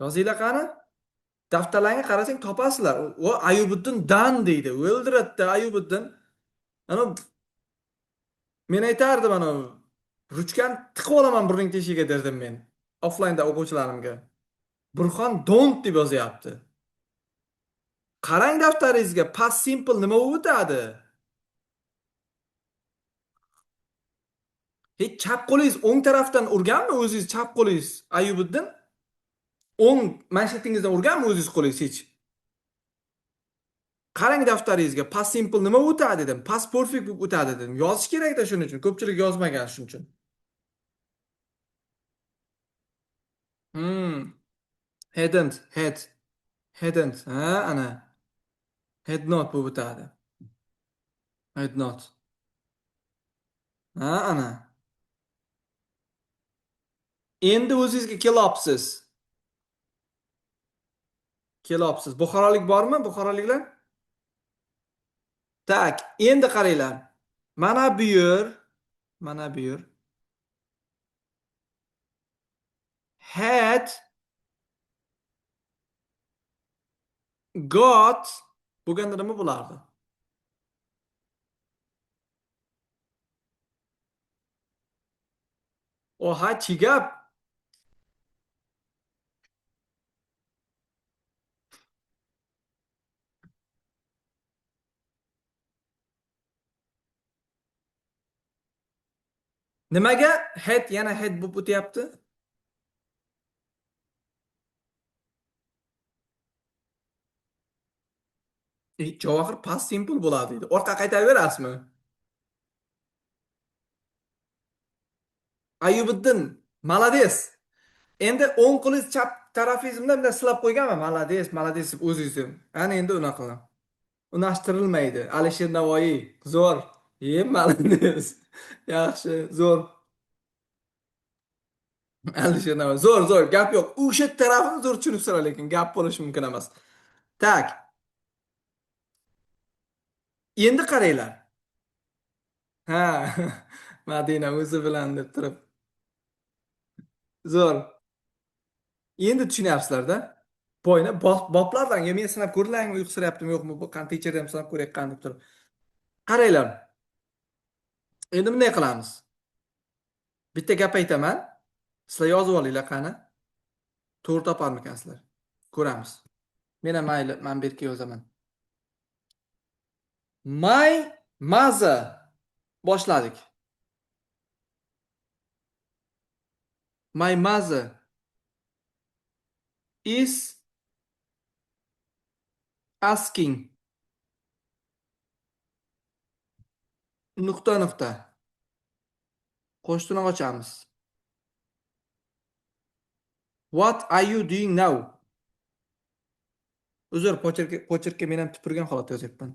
Yozinglar qani? Daftarlarga qarasang topasizlar. Ayubiddin dan deydi. O'ldiratdi Ayubiddin. Ana men aytardim ana ruchkani tiqib olaman burning teshigiga derdim men. Offlaynda o'quvchilarimga. Burxon don't deb yozyapti. Qarang daftaringizga past simple nima o'tadi? Hech chap qo'lingiz o'ng tarafdan urganmi o'zingiz chap qo'lingiz Ayubiddin? O'ng manshatingizdan urganmi o'zingiz qo'lingiz hech? Qarang daftaringizga past simple nima o'tadi dedim. Past perfect deb o'tadi dedim. Yozish kerak-da shuning uchun. Ko'pchilik yozmagan shuning uchun. Hmm. Hadn't. Ha, ana. Had not bu o'tadi. Had not. Ha, ana. Endi o'zingizga kelopsiz. Buxorolik bormi? Buxoroliklar? Tak, endi qaranglar. Mana bu yer. Had got bo'lganda nima bo'lardi? Oha, chigap. Nimaga head yana head bo'lib o'tyapti? Javohir past simple bo'ladi deydi. Orqa qaytaraverasizmi? Ayubiddin, malades. Endi o'ng qo'lingiz chap tarafingizda bunday silab qo'yganman. Malades, malades deb o'zingiz. Ana endi unaqa qiling. Unashtirilmaydi. Alisher Navoiy, zo'r. Malades. Yaxshi, zo'r. Alisher Navoiy, zo'r, zo'r. Gap yo'q. O'sha tarafini zo'r tushunibsizlar, lekin gap bo'lishi mumkin emas. Tak, endi qaranglar. Ha, Madina o'zi bilan deb turib. Zo'r. Endi tushunyapsizlarda. Boyni boblardan men sinab ko'rdilarmi, uyqusirayaptimi yo'qmi, bu qani tekshirib ham sinab ko'rayotgan deb turib. Qaranglar. Endi bunday qilamiz. Bitta gap aytaman. Sizlar yozib olinglar qani. To'g'ri toparmikansizlar? Ko'ramiz. Men ham mayli, men bu yerga yozaman. My mother. Boshladik. My mother is asking. Nuqta nuqta. Qo'shtirnoq ochamiz. What are you doing now? Uzr, pocherka men ham tupurgan holatda yozyapman.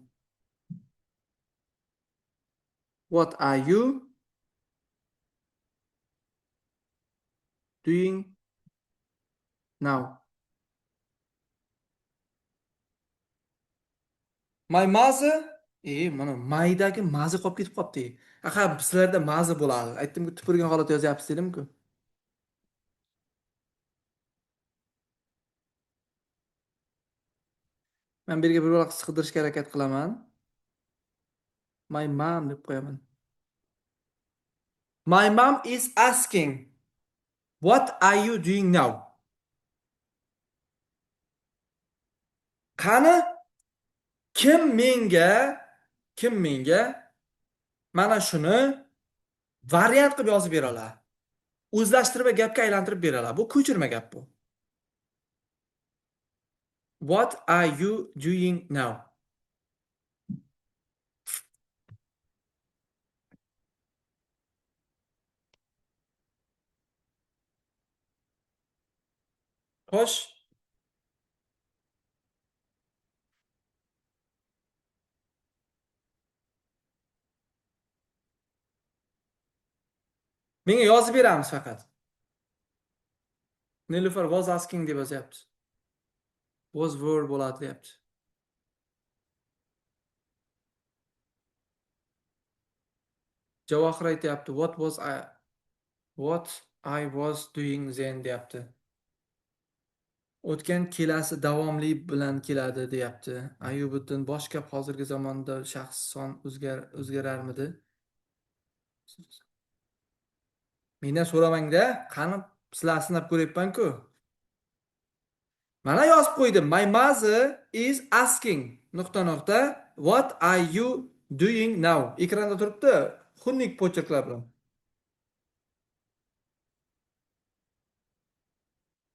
What are you doing now? My mother, mana maydagi mazi qolib ketib qolibdi. Aha, sizlarda mazi bo'ladi. Aytdim-ku, tupurgan holatda yozyapsiz dedim-ku. Men bu yerga bir vaqt sig'dirishga harakat qilaman. My mom deb qo'yaman. My mom is asking, what are you doing now? Qani kim menga mana shuni variant qilib yozib bera oladi? O'zlashtirib va gapga aylantirib bera oladi. Bu ko'chirma gap bu. What are you doing now? Xo'sh, menga yozib beramiz faqat. Nilufar was asking deb yozyapti. Was were bo'ladi deyapti. Javohir aytyapti. What I was doing then deyapti. O'tgan kelasi davomli bilan keladi deyapti. Ayubiddin bosh gap hozirgi zamonda shaxs son o'zgararmidi? Mendan so'ramangda, qani sizlar sinab ko'ryapman-ku. Mana yozib qo'ydim. My mother is asking nuqta nuqta what are you doing now? Ekranda turibdi. Xunnik pocherklar bilan.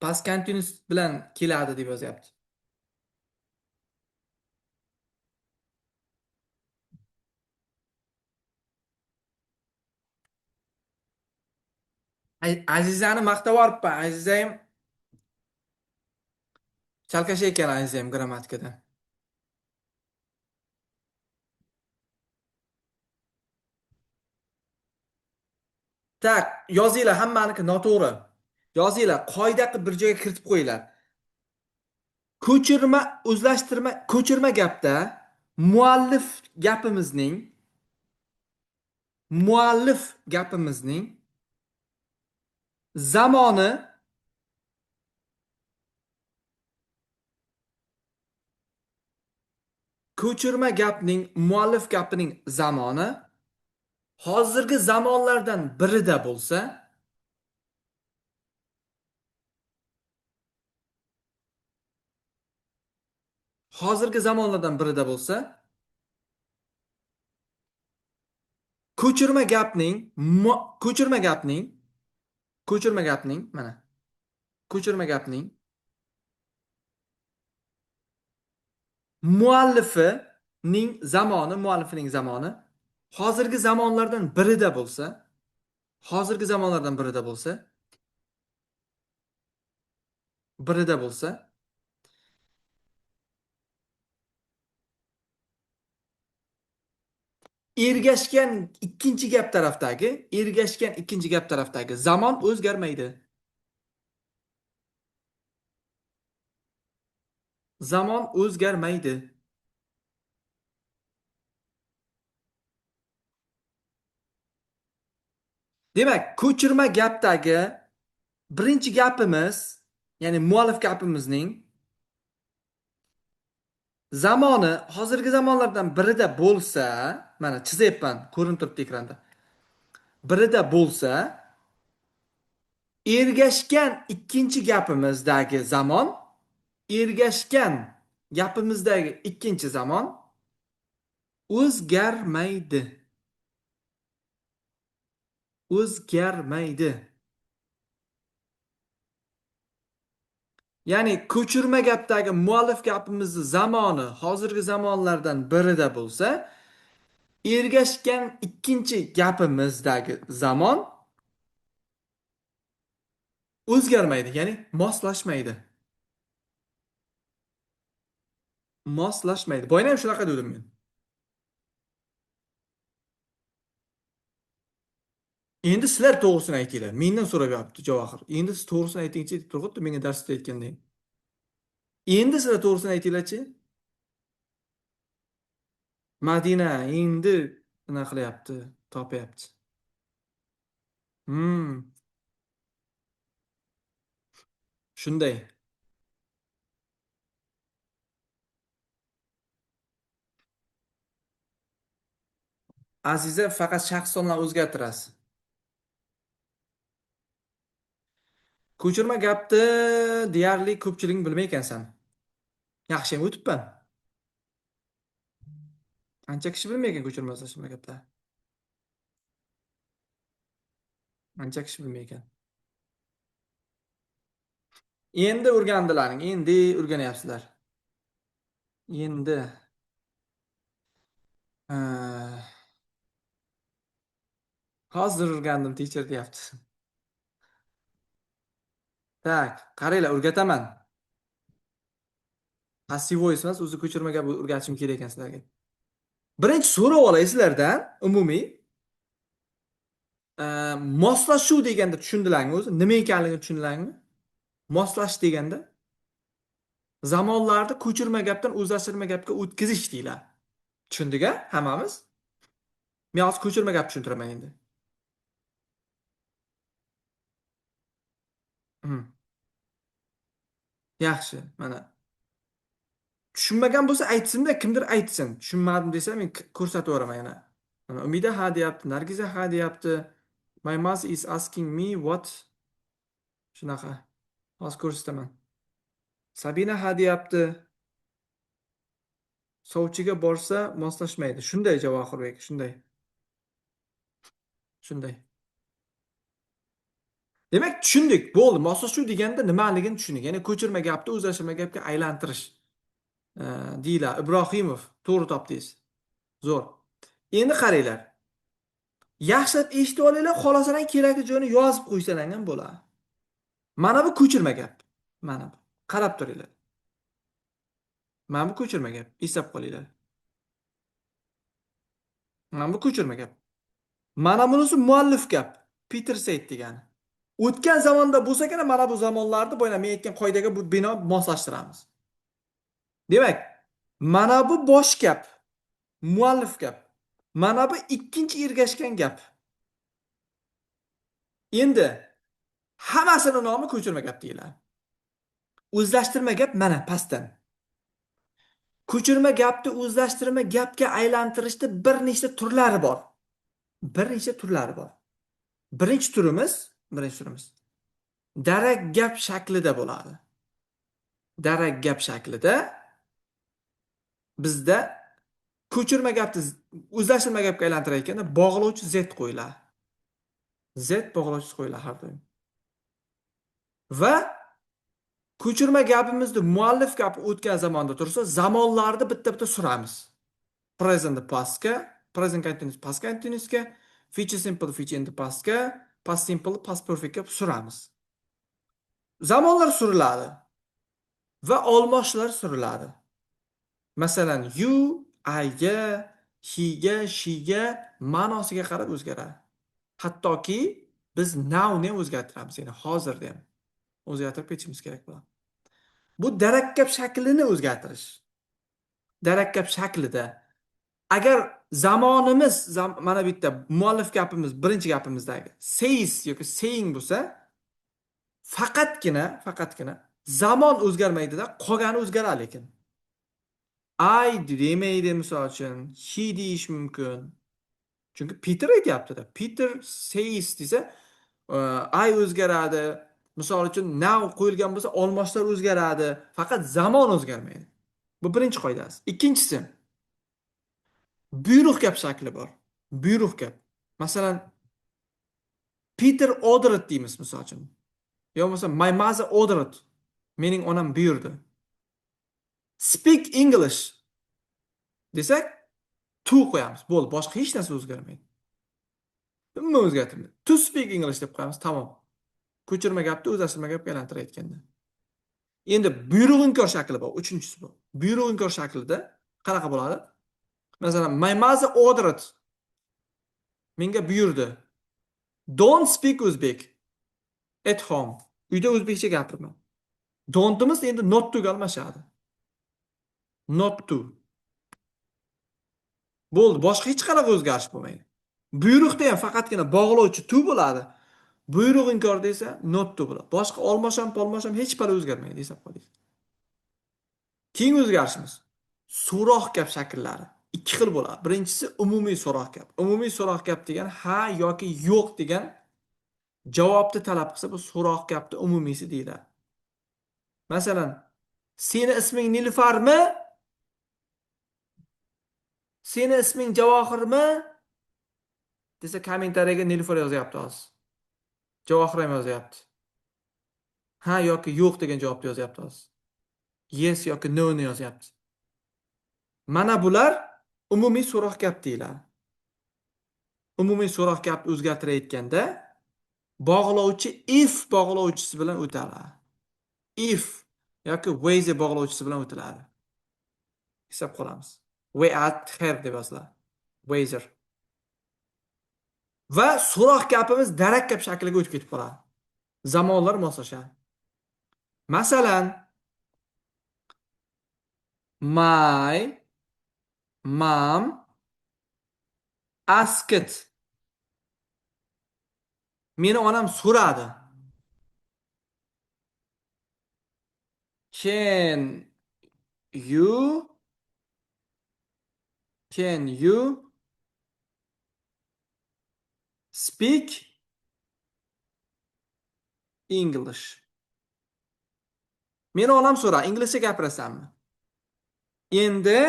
Past continuous bilan keladi deb yozyapti. Azizani maqtab yuboribman. Aziza ham chalkash ekan, Aziza ham grammatikada. Tak, yozinglar, hammaniki noto'g'ri. Yozinglar, qoida qilib bir joyga kiritib qo'yinglar. Ko'chirma, o'zlashtirma, ko'chirma gapda muallif gapimizning muallif gapimizning zamoni ko'chirma gapning muallif gapining zamoni hozirgi zamonlardan birida bo'lsa, hozirgi zamonlardan birida bo'lsa, ko'chirma gapning ko'chirma gapning ko'chirma gapning mana ko'chirma gapning muallifining zamoni hozirgi zamonlardan birida bo'lsa, hozirgi zamonlardan birida bo'lsa, ergashgan ikkinchi gap tarafdagi zamon o'zgarmaydi. Zamon o'zgarmaydi. Demak, ko'chirma gapdagi birinchi gapimiz, ya'ni muallif gapimizning zamoni hozirgi zamonlardan birida bo'lsa, mana chizyapman, ko'rinib turibdi ekranda. Birida bo'lsa, ergashgan ikkinchi gapimizdagi zamon, ergashgan gapimizdagi ikkinchi zamon o'zgarmaydi. O'zgarmaydi. Ya'ni ko'chirma gapdagi muallif gapimizni zamoni hozirgi zamonlardan birida bo'lsa, ergashgan ikkinchi gapimizdagi zamon o'zgarmaydi, ya'ni moslashmaydi. Moslashmaydi. Boyana ham shunaqa dedim men. Endi sizlar to'g'risini aytinglar. Mendan so'rab yotibdi Javohir. Endi siz to'g'risini aytingchi deb turibdi menga darsda aytgandek. Endi sizlar to'g'risini aytinglarchi. Madina endi nima qilyapti, topyapti. Hmm, shunday. Aziza faqat shaxs sonini o'zgartirasiz. Ko'chirma gapni deyarli ko'pchilik bilmay ekansan. Yaxshi ham o'tibman. Ancha kishi bilmay ekan ko'chirma gaplar. Ancha kishi bilmay ekan. Endi o'rgandilaring, endi o'rganyapsizlar. Endi ha, hozir o'rgandim, teacher deyapti. Tak, qaranglar, o'rgataman. Passive voice emas, o'zi ko'chirma gap o'rgatishim kerak ekan sizlarga. Birinchi so'rab olay sizlardan, umumiy moslashuv deganda tushundilarmi o'zi? Nima ekanligini tushundilarmi? Moslash deganda zamonlarni ko'chirma gapdan o'zlashtirma gapga o'tkazish deyiladi. Tushundik-a? Hammamiz? Men hozir ko'chirma gap tushuntiraman endi. Hmm. Yaxshi, mana. Tushunmagan bo'lsa aytsinda, kimdir aytsin. Tushunmadim desa men ko'rsatib yuboraman yana. Mana Umida ha deyapti, Nargiza ha deyapti. My mother is asking me what shunaqa. Hozir ko'rsataman. Sabina ha deyapti. Sovchiga borsa moslashmaydi. Shunday Javohirbek, shunday. Shunday. Demak, tushundik. Bo'ldi. Moslashuv deganda nimaligini tushundik. Ya'ni ko'chirma gapni o'zlashtirma gapga aylantirish. Deyiladi. Ibrohimov, to'g'ri topdingiz. Zo'r. Endi qaranglar. Yaxshilab eshitib olinglar, xolosadan kerakli joyini yozib qo'ysalar ham bo'ladi. Mana bu ko'chirma gap. Mana bu. Qarab turinglar. Mana bu ko'chirma gap. Eslab qolinglar. Mana bu ko'chirma gap. Mana bunisi muallif gap. Peter Said degani. O'tgan zamonda bo'lsa kerak, mana bu zamonlarda bo'yna men aytgan qoidaga bu bino moslashtiramiz. Demak, mana bu bosh gap, muallif gap. Mana bu ikkinchi ergashgan gap. Endi hammasini nomi ko'chirma gap deyiladi. O'zlashtirma gap mana pastdan. Ko'chirma gapni o'zlashtirma gapga aylantirishda bir nechta turlari bor. Bir nechta turlari bor. Birinchi turimiz darak gap shaklida bo'ladi. Darak gap shaklida bizda Ko'chirma gapni o'zlashtirma gapga aylantirayotganda bog'lovchi z qo'yiladi. Z bog'lovchisi qo'yiladi har doim. Va ko'chirma gapimizni muallif gapi o'tgan zamonda tursa, zamonlarni bitta-bitta suramiz. Present pastga, present continuous past continuousga, future simple future in the pastga, past simple past perfectga suramiz. Zamonlar suriladi va olmoshlar suriladi. Masalan, you, Iga, he'ga, she'ga ma'nosiga qarab o'zgaradi. Hattoki biz now'ni o'zgartiramiz, ya'ni hozirda ham o'zgartirib ketishimiz kerak bo'ladi. Bu darakkab shaklini o'zgartirish. Darakkab shaklida. Agar zamonimiz mana bu yerda muallif gapimiz, birinchi gapimizdagi says yoki saying bo'lsa, faqatgina zamon o'zgarmaydida, qolgani o'zgaradi lekin. I demaydi misol uchun, he deyish mumkin. Chunki Peter aytyapti-da. Peter says desa, I o'zgaradi. Misol uchun now qo'yilgan bo'lsa, olmoshlar o'zgaradi. Faqat zamon o'zgarmaydi. Bu birinchi qoidasi. Ikkinchisi, buyruq gap shakli bor. Buyruq gap. Masalan, Peter ordered deymiz misol uchun. Yo bo'lmasa my mother ordered. Mening onam buyurdi. Speak English desak, to qo'yamiz. Bo'ldi, boshqa hech narsa o'zgarmaydi. Nima o'zgartirmaydi? To speak English deb qo'yamiz, tamom. Ko'chirma gapni o'zlashtirma gapga aylantirayotganda. Endi buyruq inkor shakli bor, uchinchisi bu. Buyruq inkor shaklida qanaqa bo'ladi? Masalan, my mother ordered. Menga buyurdi. Don't speak Uzbek at home. Uyda o'zbekcha gapirma. Don'timiz endi not to ga almashadi. Not to. Bo'ldi, boshqa hech qanaqa o'zgarish bo'lmaydi. Buyruqda ham faqatgina bog'lovchi to bo'ladi. Buyruq inkorda esa not to bo'ladi. Boshqa olmosham hech pala o'zgarmaydi, hisob qo'ying. Keyingi o'zgarishimiz so'roq gap shakllari ikki xil bo'ladi. Birinchisi umumiy so'roq gap. Umumiy so'roq gap degan ha yoki yo'q degan javobni talab qilsa, bu so'roq gapni umumiysi deyiladi. Masalan, seni isming Nilfarmi? Seni isming Javohirmi? Desa kommentariyaga Nilufar yozyapti hozir. Javohir ham yozyapti. Ha yoki yo'q degan javobni yozyapti hozir. Yes yoki no ni yozyapti. Mana bular umumiy so'roq gap deyiladi. Umumiy so'roq gapni o'zgartirayotganda bog'lovchi if bog'lovchisi bilan o'taladi. If yoki where bog'lovchisi bilan o'tiladi. Hisob qilamiz. We at her deb yoziladi. Where. Va so'roq gapimiz darakkab shakliga o'tib ketib qoladi. Zamonlar moslashadi. Masalan, my mom asked. Meni onam so'radi. Can you speak English? Meni onam so'radi, inglizcha gapirasanmi? Endi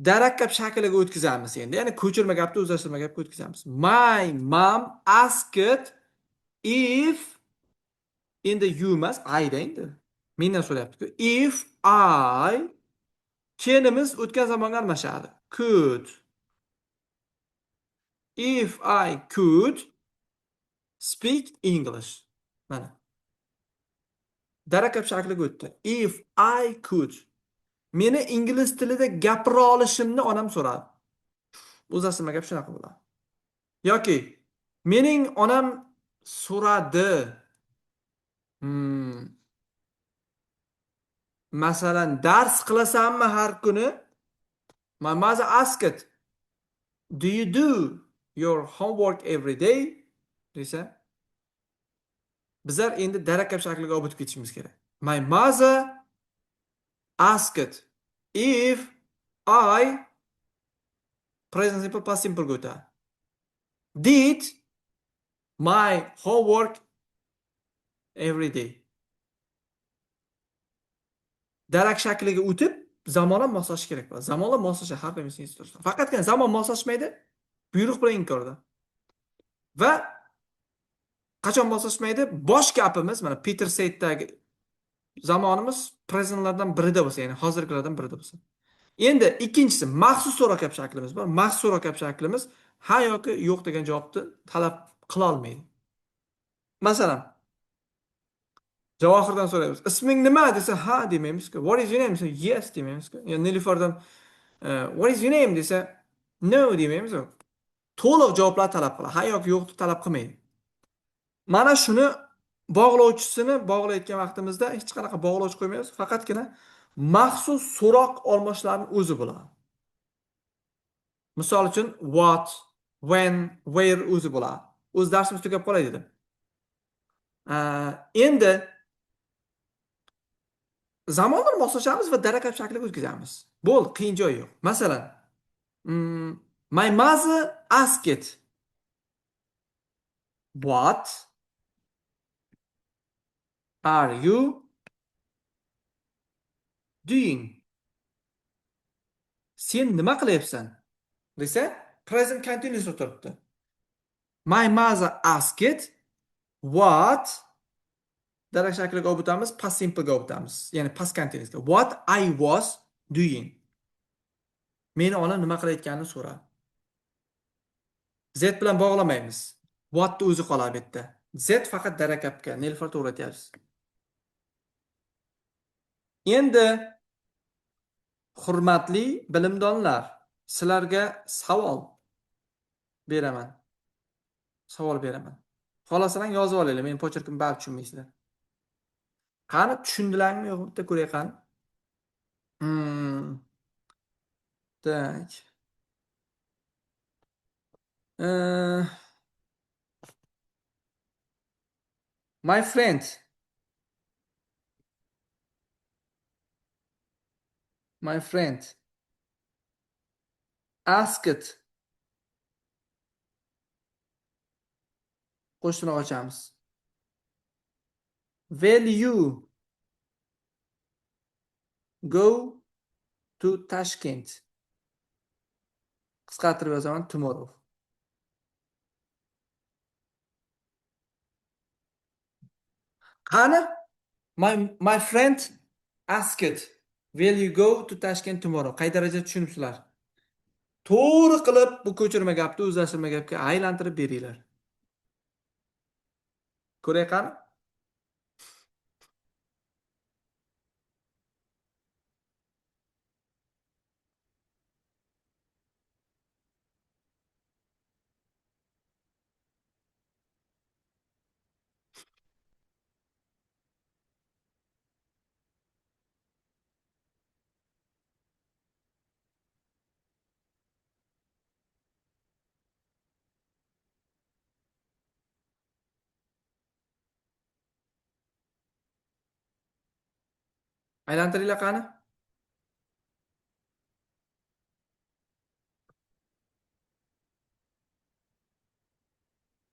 darakkab shakliga o'tkazamiz endi. Ya'ni ko'chirma gapni o'zlashtirma gapga o'tkazamiz. My mom asked if endi you emas, I da endi. Mendan so'rayapti-ku. If I canimiz o'tgan zamonga almashadi. Could. If I could speak English. Mana. Darakkab shakliga o'tdi. If I could. Meni ingliz tilida gapira olishimni onam so'radi. O'zlashtirma gap shunaqa bo'ladi. Yoki mening onam so'radi. Masalan, dars qilasanmi har kuni? My mother asked, do you do your homework every day? Desa, bizlar endi darakkab shakliga olib o'tib ketishimiz kerak. My mother asked if I present simple past simple ga o'tadi. Did my homework every day. Darak shakliga o'tib zamon ham moslashishi kerak bo'ladi. Zamonla moslashadi har bir institutda. Faqatgina zamon moslashmaydi, buyruq bilan inkorda. Va qachon moslashmaydi? Bosh gapimiz mana Peter Said'dagi zamonimiz prezentlardan birida bo'lsa, ya'ni hozirgilardan birida bo'lsa. Endi ikkinchisi maxsus so'roq kap shaklimiz bor. Maxsus so'roq kap shaklimiz ha yoki yo'q degan javobni talab qila olmaydi. Masalan, Javohirdan so'raymiz. Isming nima desa ha demaymiz-ku. What is your name desa yes demaymiz-ku. Ya Nilufardan what is your name desa no demaymiz-ku. To'liq javoblar talab qiladi. Ha yoki yo'qni talab qilmaydi. Mana shuni bog'lovchisini bog'layotgan vaqtimizda hech qanaqa bog'lovchi qo'ymaymiz. Faqatgina maxsus so'roq olmoshlarning o'zi bo'ladi. Misol uchun what, when, where o'zi bo'ladi. O'z darsimiz tugab qolay dedim. Endi zamonlar moslashamiz va darakab shaklga o'tkazamiz. Bo'ldi, qiyin joyi yo'q. Masalan, my mother asked what are you doing? Sen nima qilyapsan? Desa, present continuous turibdi. My mother asked what darak shakliga olib o'tamiz, past simple ga olib o'tamiz. Ya'ni past continuous ga. What I was doing. Meni onam nima qilayotganini so'radi. Z bilan bog'lamaymiz. What o'zi qoladi bu yerda. Z faqat darakabga, Nilufar to'g'ri aytyapsiz. Endi hurmatli bilimdonlar, sizlarga savol beraman. Savol beraman. Xohlasalang yozib olinglar, meni pochirkim baribir tushunmaysizlar. Qani tushundilarmi yo'qmi? Bitta ko'ray qani. Tak. My friend. My friend asked. Qo'shni ochamiz. Will you go to Tashkent? Qisqartirib yozaman tomorrow. Qani? My friend asked. Will you go to Tashkent tomorrow? Qay darajada tushunibsizlar? To'g'ri qilib bu ko'chirma gapni o'zlashtirma gapga aylantirib beringlar. Ko'ray qani? Aylantiringlar qani?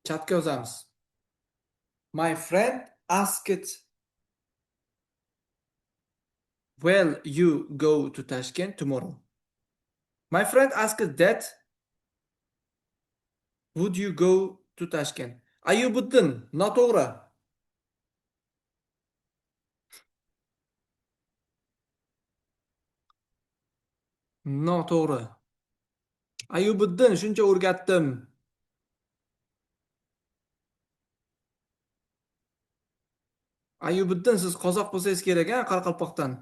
Chatga yozamiz. My friend asked, will you go to Tashkent tomorrow? My friend asked that, would you go to Tashkent? Ayubuddin, noto'g'ri. Noto'g'ri. Ayubuddin, shuncha o'rgatdim. Ayubuddin, siz qozoq bo'lsangiz kerak, Qoraqalpoqdan.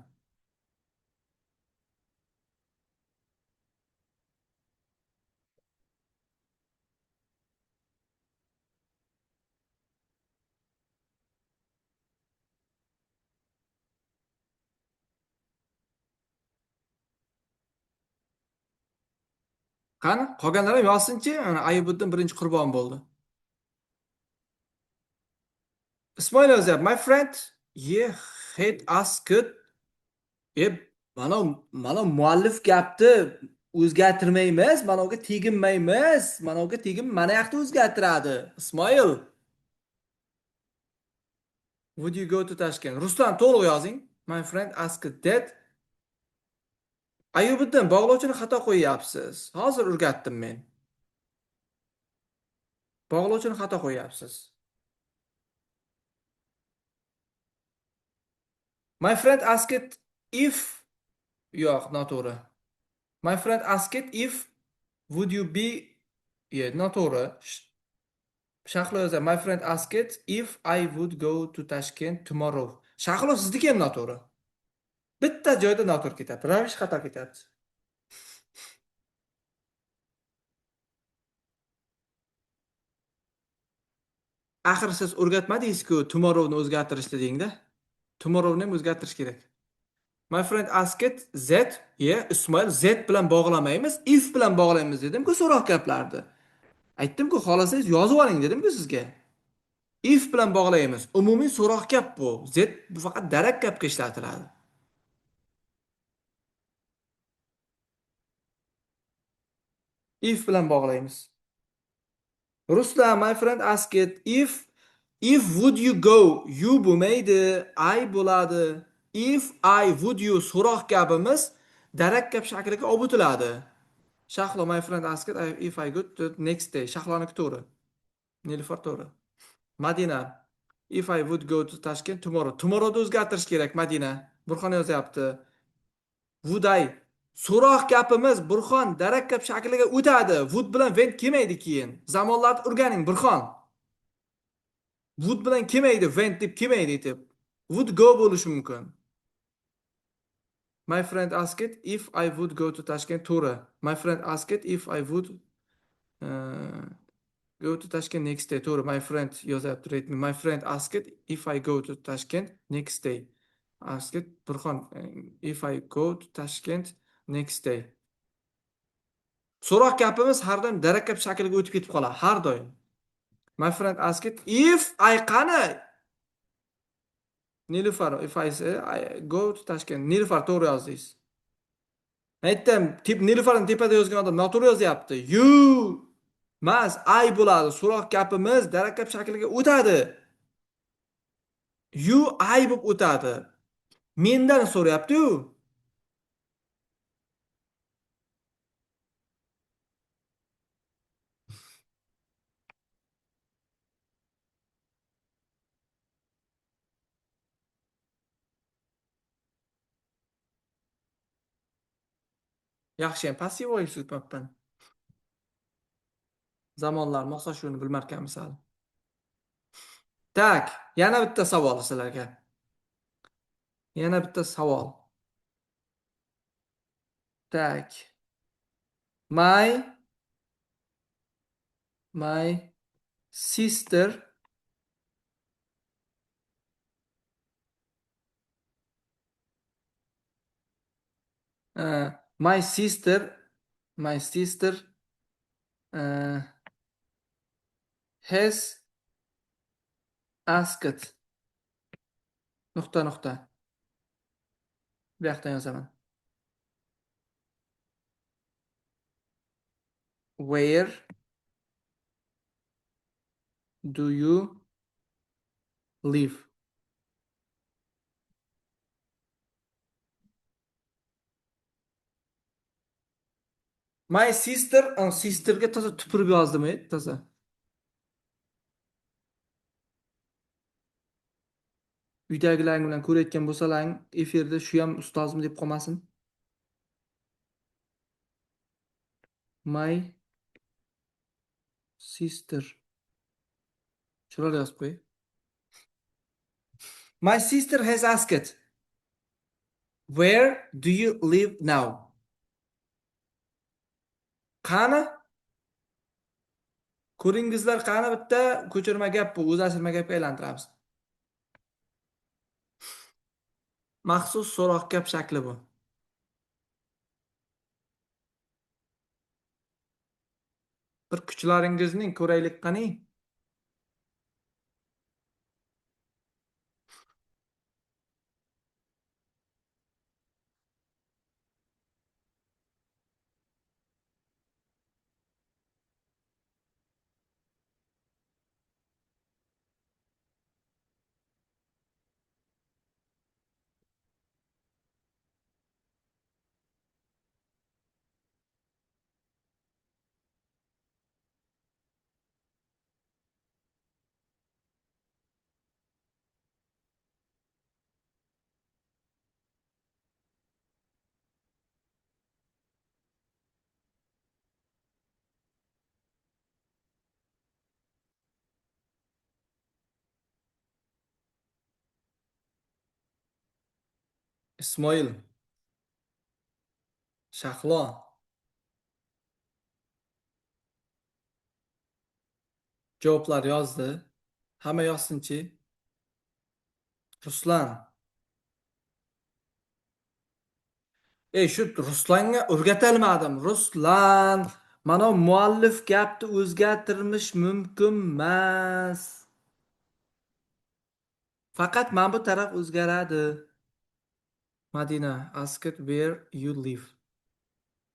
Qani, qolganlar ham yozsinchi. Mana Ayubuddin birinchi qurbon bo'ldi. Ismoil yozyapti. My friend, yeah, had asked. Mana muallif gapni o'zgartirmaymiz, mana unga teginmaymiz. Mana unga tegin, mana yoqda o'zgartiradi. Ismoil. Would you go to Tashkent? Ruslan, to'liq yozing. My friend asked that. Ayubiddin, bog'lovchini xato qo'yyapsiz. Hozir o'rgatdim men. Bog'lovchini xato qo'yyapsiz. My friend asked if... Yo'q, noto'g'ri. My friend asked if would you be... noto'g'ri. Shahlo yozyapti. My friend asked if I would go to Tashkent tomorrow. Shahlo sizniki ham noto'g'ri. Bitta joyda noto'g'ri ketyapti. Ravish xato ketyapti. Axir siz o'rgatmadingiz-ku tomorrowni o'zgartirishni degda. Tomorrowni ham o'zgartirish kerak. My friend asked Z, Ismoil Z bilan bog'lamaymiz, if bilan bog'laymiz dedim-ku so'roq gaplarni. Aytdim-ku, xolasangiz yozib oling dedim-ku sizga. If bilan bog'laymiz. Umumiy so'roq gap bu. Z bu faqat darak gapga ishlatiladi. If bilan bog'laymiz. Ruslan, my friend asked if would you go, you bo'lmaydi, I bo'ladi. If I would you so'roq gapimiz darak gap shakliga olib o'tiladi. Shahlo, my friend asked if I go to next day. Shahloniki to'g'ri. Nilufar to'g'ri. Madina, if I would go to Tashkent tomorrow. Tomorrow'da o'zgartirish kerak, Madina. Burxon yozyapti. Would I? So'roq gapimiz Burxon darakkab shakliga o'tadi. Would bilan when kelmaydi keyin. Zamonlarni o'rganing Burxon. Would bilan kelmaydi, when deb kelmaydi deb. Would go bo'lishi mumkin. My friend asked if I would go to Tashkent to'g'ri. My friend asked if I would uh, go to Tashkent next day. To'g'ri. My friend yozyapti. Read me. My friend asked if I go to Tashkent next day. Asked Burxon if I go to Tashkent next day. So'roq gapimiz har doim darakkab shakliga o'tib ketib qoladi, har doim. My friend asked if I qani? Nilufar, if I say I go to Tashkent. Nilufar to'g'ri yozdingiz. Aytdim, Nilufarning tepada yozgan odam noto'g'ri yozyapti. You mas I bo'ladi. So'roq gapimiz darakkab shakliga o'tadi. You I bo'lib o'tadi. Mendan so'rayapti-yu. Yaxshi ham passiv voice o'tmabman. Zamonlar moslashuvini bilmarkanmiz hali. Tak, yana bitta savol sizlarga. Yana bitta savol. Tak. My my sister uh, my sister my sister uh, has asked nuqta nuqta. Bu yoqdan yozaman. Where do you live? My sister, sisterga toza tupurib yozdim, toza. Uydagilaring bilan ko'rayotgan bo'lsalaring, efirda shu ham ustozim deb qolmasin. My sister. Chiroyli yozib qo'y. My sister has asked, where do you live now? Qani? Ko'ringizlar, qani bitta ko'chirma gap bu, o'zlashtirma gapga aylantiramiz. Maxsus so'roq gap shakli bu. Bir kuchlaringizning ko'raylik qani? Ismoil. Shahlo. Javoblar yozdi. Hamma yozsinchi. Ruslan. Shu Ruslanga o'rgatilmadim. Ruslan. Mana muallif gapni o'zgartirmish mumkin emas. Faqat mana bu taraf o'zgaradi. Madina, ask it where you live.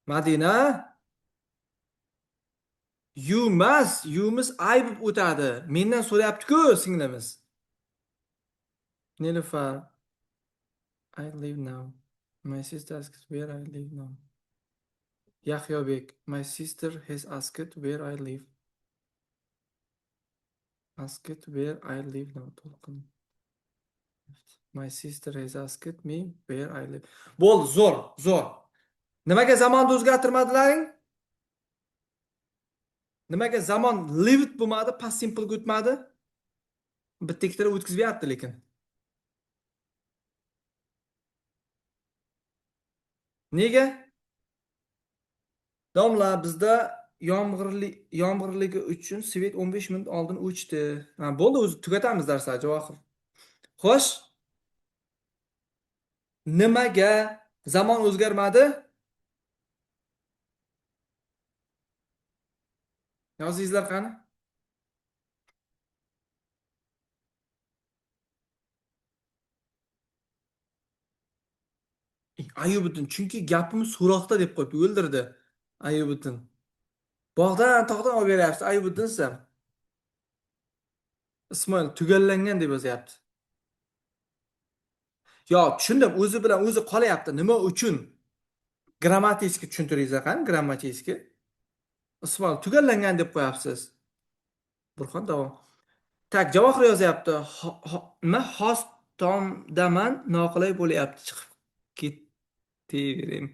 Madina, you must ayb o'tadi. Mendan so'rayapti-ku singlimiz. Nilufar, I live now. My sister asks where I live now. Yahyobek, my sister has asked where I live. Asked where I live now. To'lqin. My sister has asked me where I live. Bo'ldi, zo'r. Nimaga zamonni o'zgartirmadilaring? Nimaga zamon lived bo'lmadi, past simple ga o'tmadi? Bitta ikkita o'tkazyapti lekin. Nega? Domla, bizda yomg'irligi uchun svet 15 minut oldin o'chdi. Ha, bo'ldi, o'zi tugatamiz darslar javohir. Xo'sh, nimaga zamon o'zgarmadi? Yozingizlar qani? Ayubiddin, chunki gapimiz so'roqda deb qo'yibdi, o'ldirdi. Ayubiddin. Bog'dan tog'dan olib beryapsiz, Ayubiddin siz ham. Ismoil tugallangan deb yozyapti. Yo, tushundim, o'zi bilan o'zi qolyapti. Nima uchun? Grammatik tushuntiringizlar qani, grammatik. Ismoil tugallangan deb qo'yapsiz. Burxon davom. Tak, Javohir yozyapti. Nima hostomdaman, noqulay bo'lyapti, chiqib ketavering.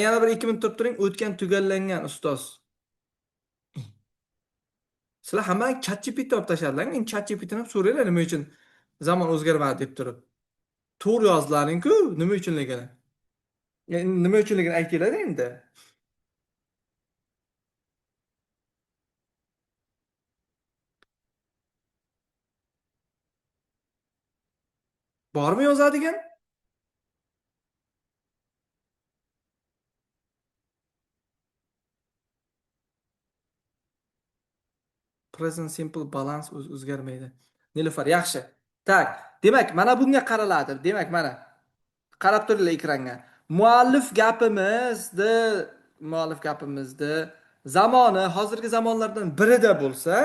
Yana bir 2 minut turib turing, o'tgan tugallangan ustoz. Sizlar hamma ChatGPT olib tashladilar. Men ChatGPTni ham so'raylar nima uchun zamon o'zgarmadi deb turib. To'g'ri yozdilaring-ku, nima uchunligini. Nima uchunligini aytinglar endi. Bormi yozadigan? Present simple balance o'zgarmaydi. Nilufar, yaxshi. Tak, demak, mana bunga qaraladi. Demak, mana qarab turinglar ekranga. Muallif gapimizni zamoni hozirgi zamonlardan birida bo'lsa,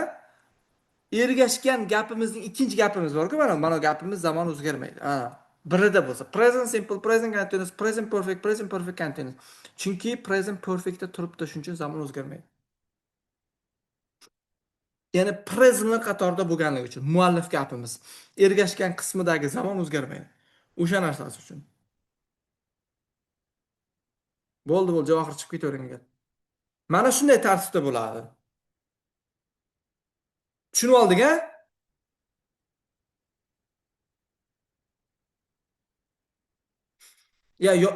ergashgan gapimizning ikkinchi gapimiz bor-ku, mana gapimiz zamon o'zgarmaydi. Birida bo'lsa, present simple, present continuous, present perfect continuous. Chunki present perfectda turibdi, shuning uchun zamon o'zgarmaydi. Ya'ni presentlar qatorida bo'lganligi uchun muallif gapimiz ergashgan qismidagi zamon o'zgarmaydi. O'sha narsasi uchun. Bo'ldi, Javohir chiqib ketaveringlar. Mana shunday tartibda bo'ladi. Tushunib olding-a?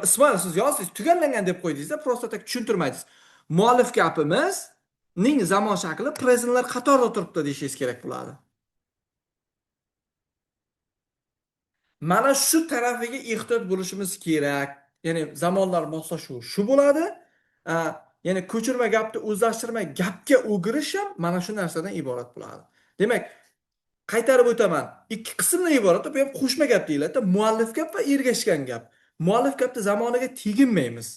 Ismoil, siz yozdingiz, tugallangan deb qo'ydingiz-da, prosta tak tushuntirmadingiz. Muallif gapimizning zamon shakli presentlar qatorida turibdi deyishingiz kerak bo'ladi. Mana shu tarafiga ehtiyot bo'lishimiz kerak. Ya'ni zamonlar moslashuvi shu bo'ladi. Ya'ni ko'chirma gapni o'zlashtirmay gapga o'girish ham mana shu narsadan iborat bo'ladi. Demak, qaytarib o'taman. Ikki qismdan iborat. Bu ham qo'shma gap deyiladi. Muallif gap va ergashgan gap. Muallif gapni zamoniga teginmaymiz.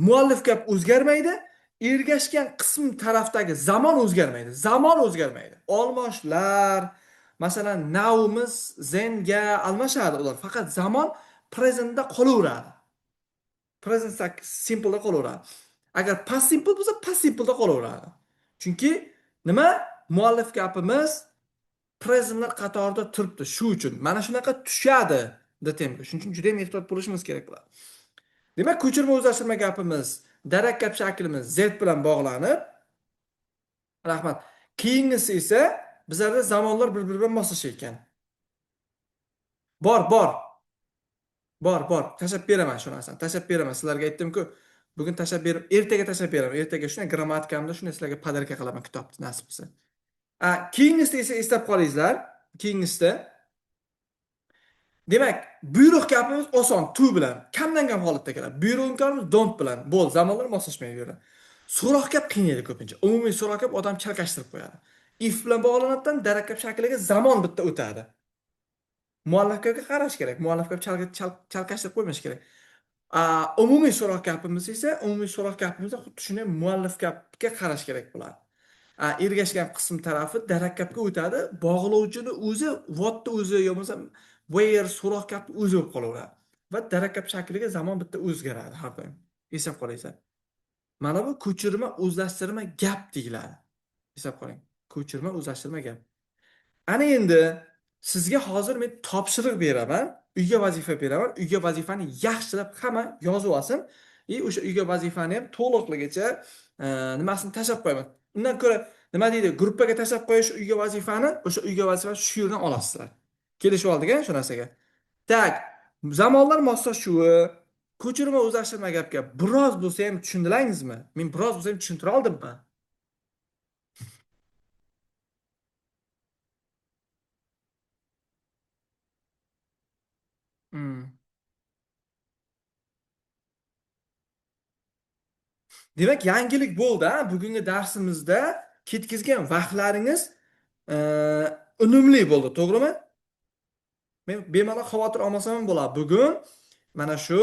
Muallif gap o'zgarmaydi. Ergashgan qism tarafdagi zamon o'zgarmaydi. Zamon o'zgarmaydi. Olmoshlar, masalan, now'miz then'ga almashadi ular. Faqat zamon presentda qolaveradi. Present simple'da qolaveradi. Agar past simple bo'lsa, past simple'da qolaveradi. Chunki nima? Muallif gapimiz presentlar qatorida turibdi. Shu uchun mana shunaqa tushadi detemga. Shuning uchun juda ham ehtiyot bo'lishimiz kerak bo'ladi. Demak, ko'chirma o'zlashtirma gapimiz, darakkab shaklimiz z bilan bog'lanib, rahmat. Keyingisi esa bizlarda zamonlar bir-biri bilan moslashgan ekan. Bor, bor. Bor, bor. Tashlab beraman shu narsani. Tashlab beraman. Sizlarga aytdim-ku, bugun tashlab berib, ertaga tashlab beraman. Ertaga shunday grammatikamda shunday sizlarga podarka qilaman kitobni nasib qilsa. Keyingisida esa eslab qolingizlar. Keyingisida demak, buyruq gapimiz oson, to bilan. Kamdan kam holatda keladi. Buyruqlarimiz don't bilan. Bo'l, zamonlar moslashmaydi. So'roq gap qiynaydi ko'pincha. Umumiy so'roq gap odam chalkashtirib qo'yadi. If bilan bog'lanadidan darakat shakliga zamon bitta o'tadi. Muallifga qarash kerak. Muallifga chalkashtirib qo'ymash kerak. Umumiy so'roq gapimiz esa, umumiy so'roq gapimizda xuddi shunday muallif gapga qarash kerak bo'ladi. Ergashgan qism tarafi darakkabga o'tadi. Bog'lovchini o'zi whatni o'zi yo bo'lmasa where so'roq gapni o'zi bo'lib qolaveradi. Va darakkab shakliga zamon bitta o'zgaradi har doim. Eslab qolinglar. Mana bu ko'chirma o'zlashtirma gap deyiladi. Eslab qoling. Ko'chirma o'zlashtirma gap. Ana endi sizga hozir men topshiriq beraman, uyga vazifa beraman. Uyga vazifani yaxshilab hamma yozib olsin. O'sha uyga vazifani ham to'liqligicha nimasini tashab qo'yaman. Undan ko'ra nima deydi, gruppaga tashab qo'yish uyga vazifani, o'sha uyga vazifani shu yerdan olasizlar. Kelishib oldik shu narsaga. Tak, zamonlar moslashuvi, ko'chirma o'zlashtirma gapga biroz bo'lsa ham tushundilaringizmi? Men biroz bo'lsa ham tushuntira oldimmi? Hmm. Demak, yangilik bo'ldi, bugungi darsimizda ketkizgan vaqtlaringiz e, unumli bo'ldi, to'g'rimi? Men bemalol xavotir olmasam ham bo'ladi. Bugun mana shu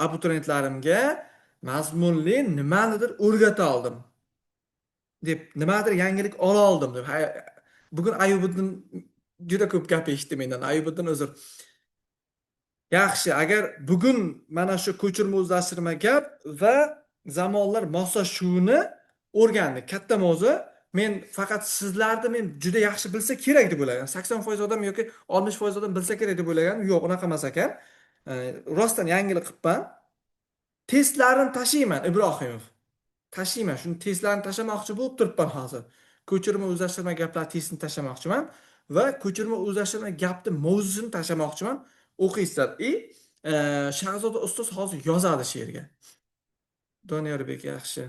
abituriyentlarimga mazmunli nimanidir o'rgata oldim deb, nimadir yangilik ola oldim deb. Bugun Ayubiddin juda ko'p gap eshitdi mendan. Ayubiddin uzr. Yaxshi, agar bugun mana shu ko'chirma o'zlashtirma gap va zamonlar moslashuvini o'rgandik. Katta mavzu. Men faqat sizlarni men juda yaxshi bilsa kerak deb o'ylagan. 80% odam yoki 60% odam bilsa kerak deb o'ylagan. Yo'q, unaqa emas ekan. Rostdan yangilik qilibman. Testlarni tashiyman, Ibrohimov. Tashiyman. Shuni testlarni tashlamoqchi bo'lib turibman hozir. Ko'chirma o'zlashtirma gaplar testini tashlamoqchiman va ko'chirma o'zlashtirma gapni mavzusini tashlamoqchiman. O'qiysizlar. Shahzoda ustoz hozir yozadi she'rga. Doniyorbek yaxshi.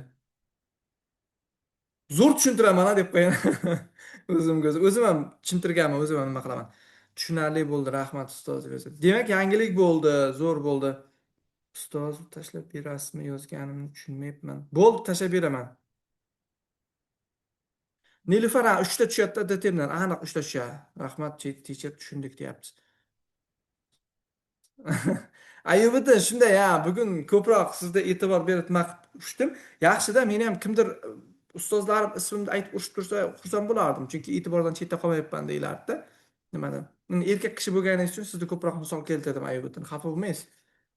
Zo'r tushuntiraman deb qo'yaman. O'zim ham tushuntirganman, o'zim ham nima qilaman. Tushunarli bo'ldi, rahmat ustoz. Demak, yangilik bo'ldi, zo'r bo'ldi. Ustoz tashlab berasizmi, yozganimni tushunmayapman. Bo'ldi, tashlab beraman. Nilufar 3 ta tushyapti DTMdan, aniq 3 ta tushadi. Rahmat, teacher tushundik deyapti. Ayubiddin shunday bugun ko'proq sizda e'tibor berib ushdim. Yaxshida meni ham kimdir ustozlarim ismimni aytib urishib tursa xursand bo'lardim. Chunki e'tibordan chetda qolmayapman deyilardi. Nimadan? Erkak kishi bo'lganingiz uchun sizga ko'proq misol keltirdim Ayubiddin. Xafa bo'lmaysiz.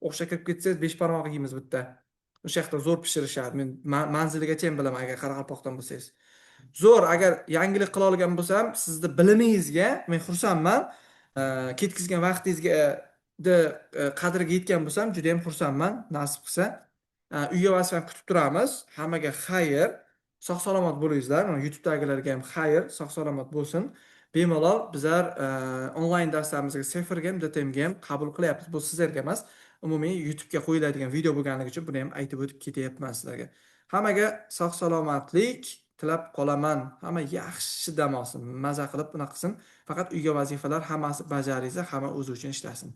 O'xsha kirib ketsangiz 5 barmoq yeymiz bitta. O'sha yoqda zo'r pishirishadi. Men manziligacha ham bilaman agar Qoraqalpoqdan bo'lsangiz. Zo'r, agar yangilik qila olgan bo'lsam, sizni bilimingizga men xursandman. Ketkizgan vaqtingizga qadriga yetgan bo'lsam, juda ham xursandman, nasib qilsa. Uyga vazifani kutib turamiz. Hammaga xayr, sog' salomat bo'lingizlar. Mana YouTube'dagilarga ham xayr, sog' salomat bo'lsin. Bemalol bizlar onlayn darslarimizga Seferga ham, DTMga ham qabul qilyapmiz. Bu sizlarga emas, umumiy YouTube'ga qo'yiladigan video bo'lganligi uchun buni ham aytib o'tib ketyapman sizlarga. Hammaga sog' salomatlik tilab qolaman. Hamma yaxshi dam olsin, maza qilib bunaqa qilsin. Faqat uyga vazifalar hammasi bajarilsa, hamma o'zi uchun ishlasin.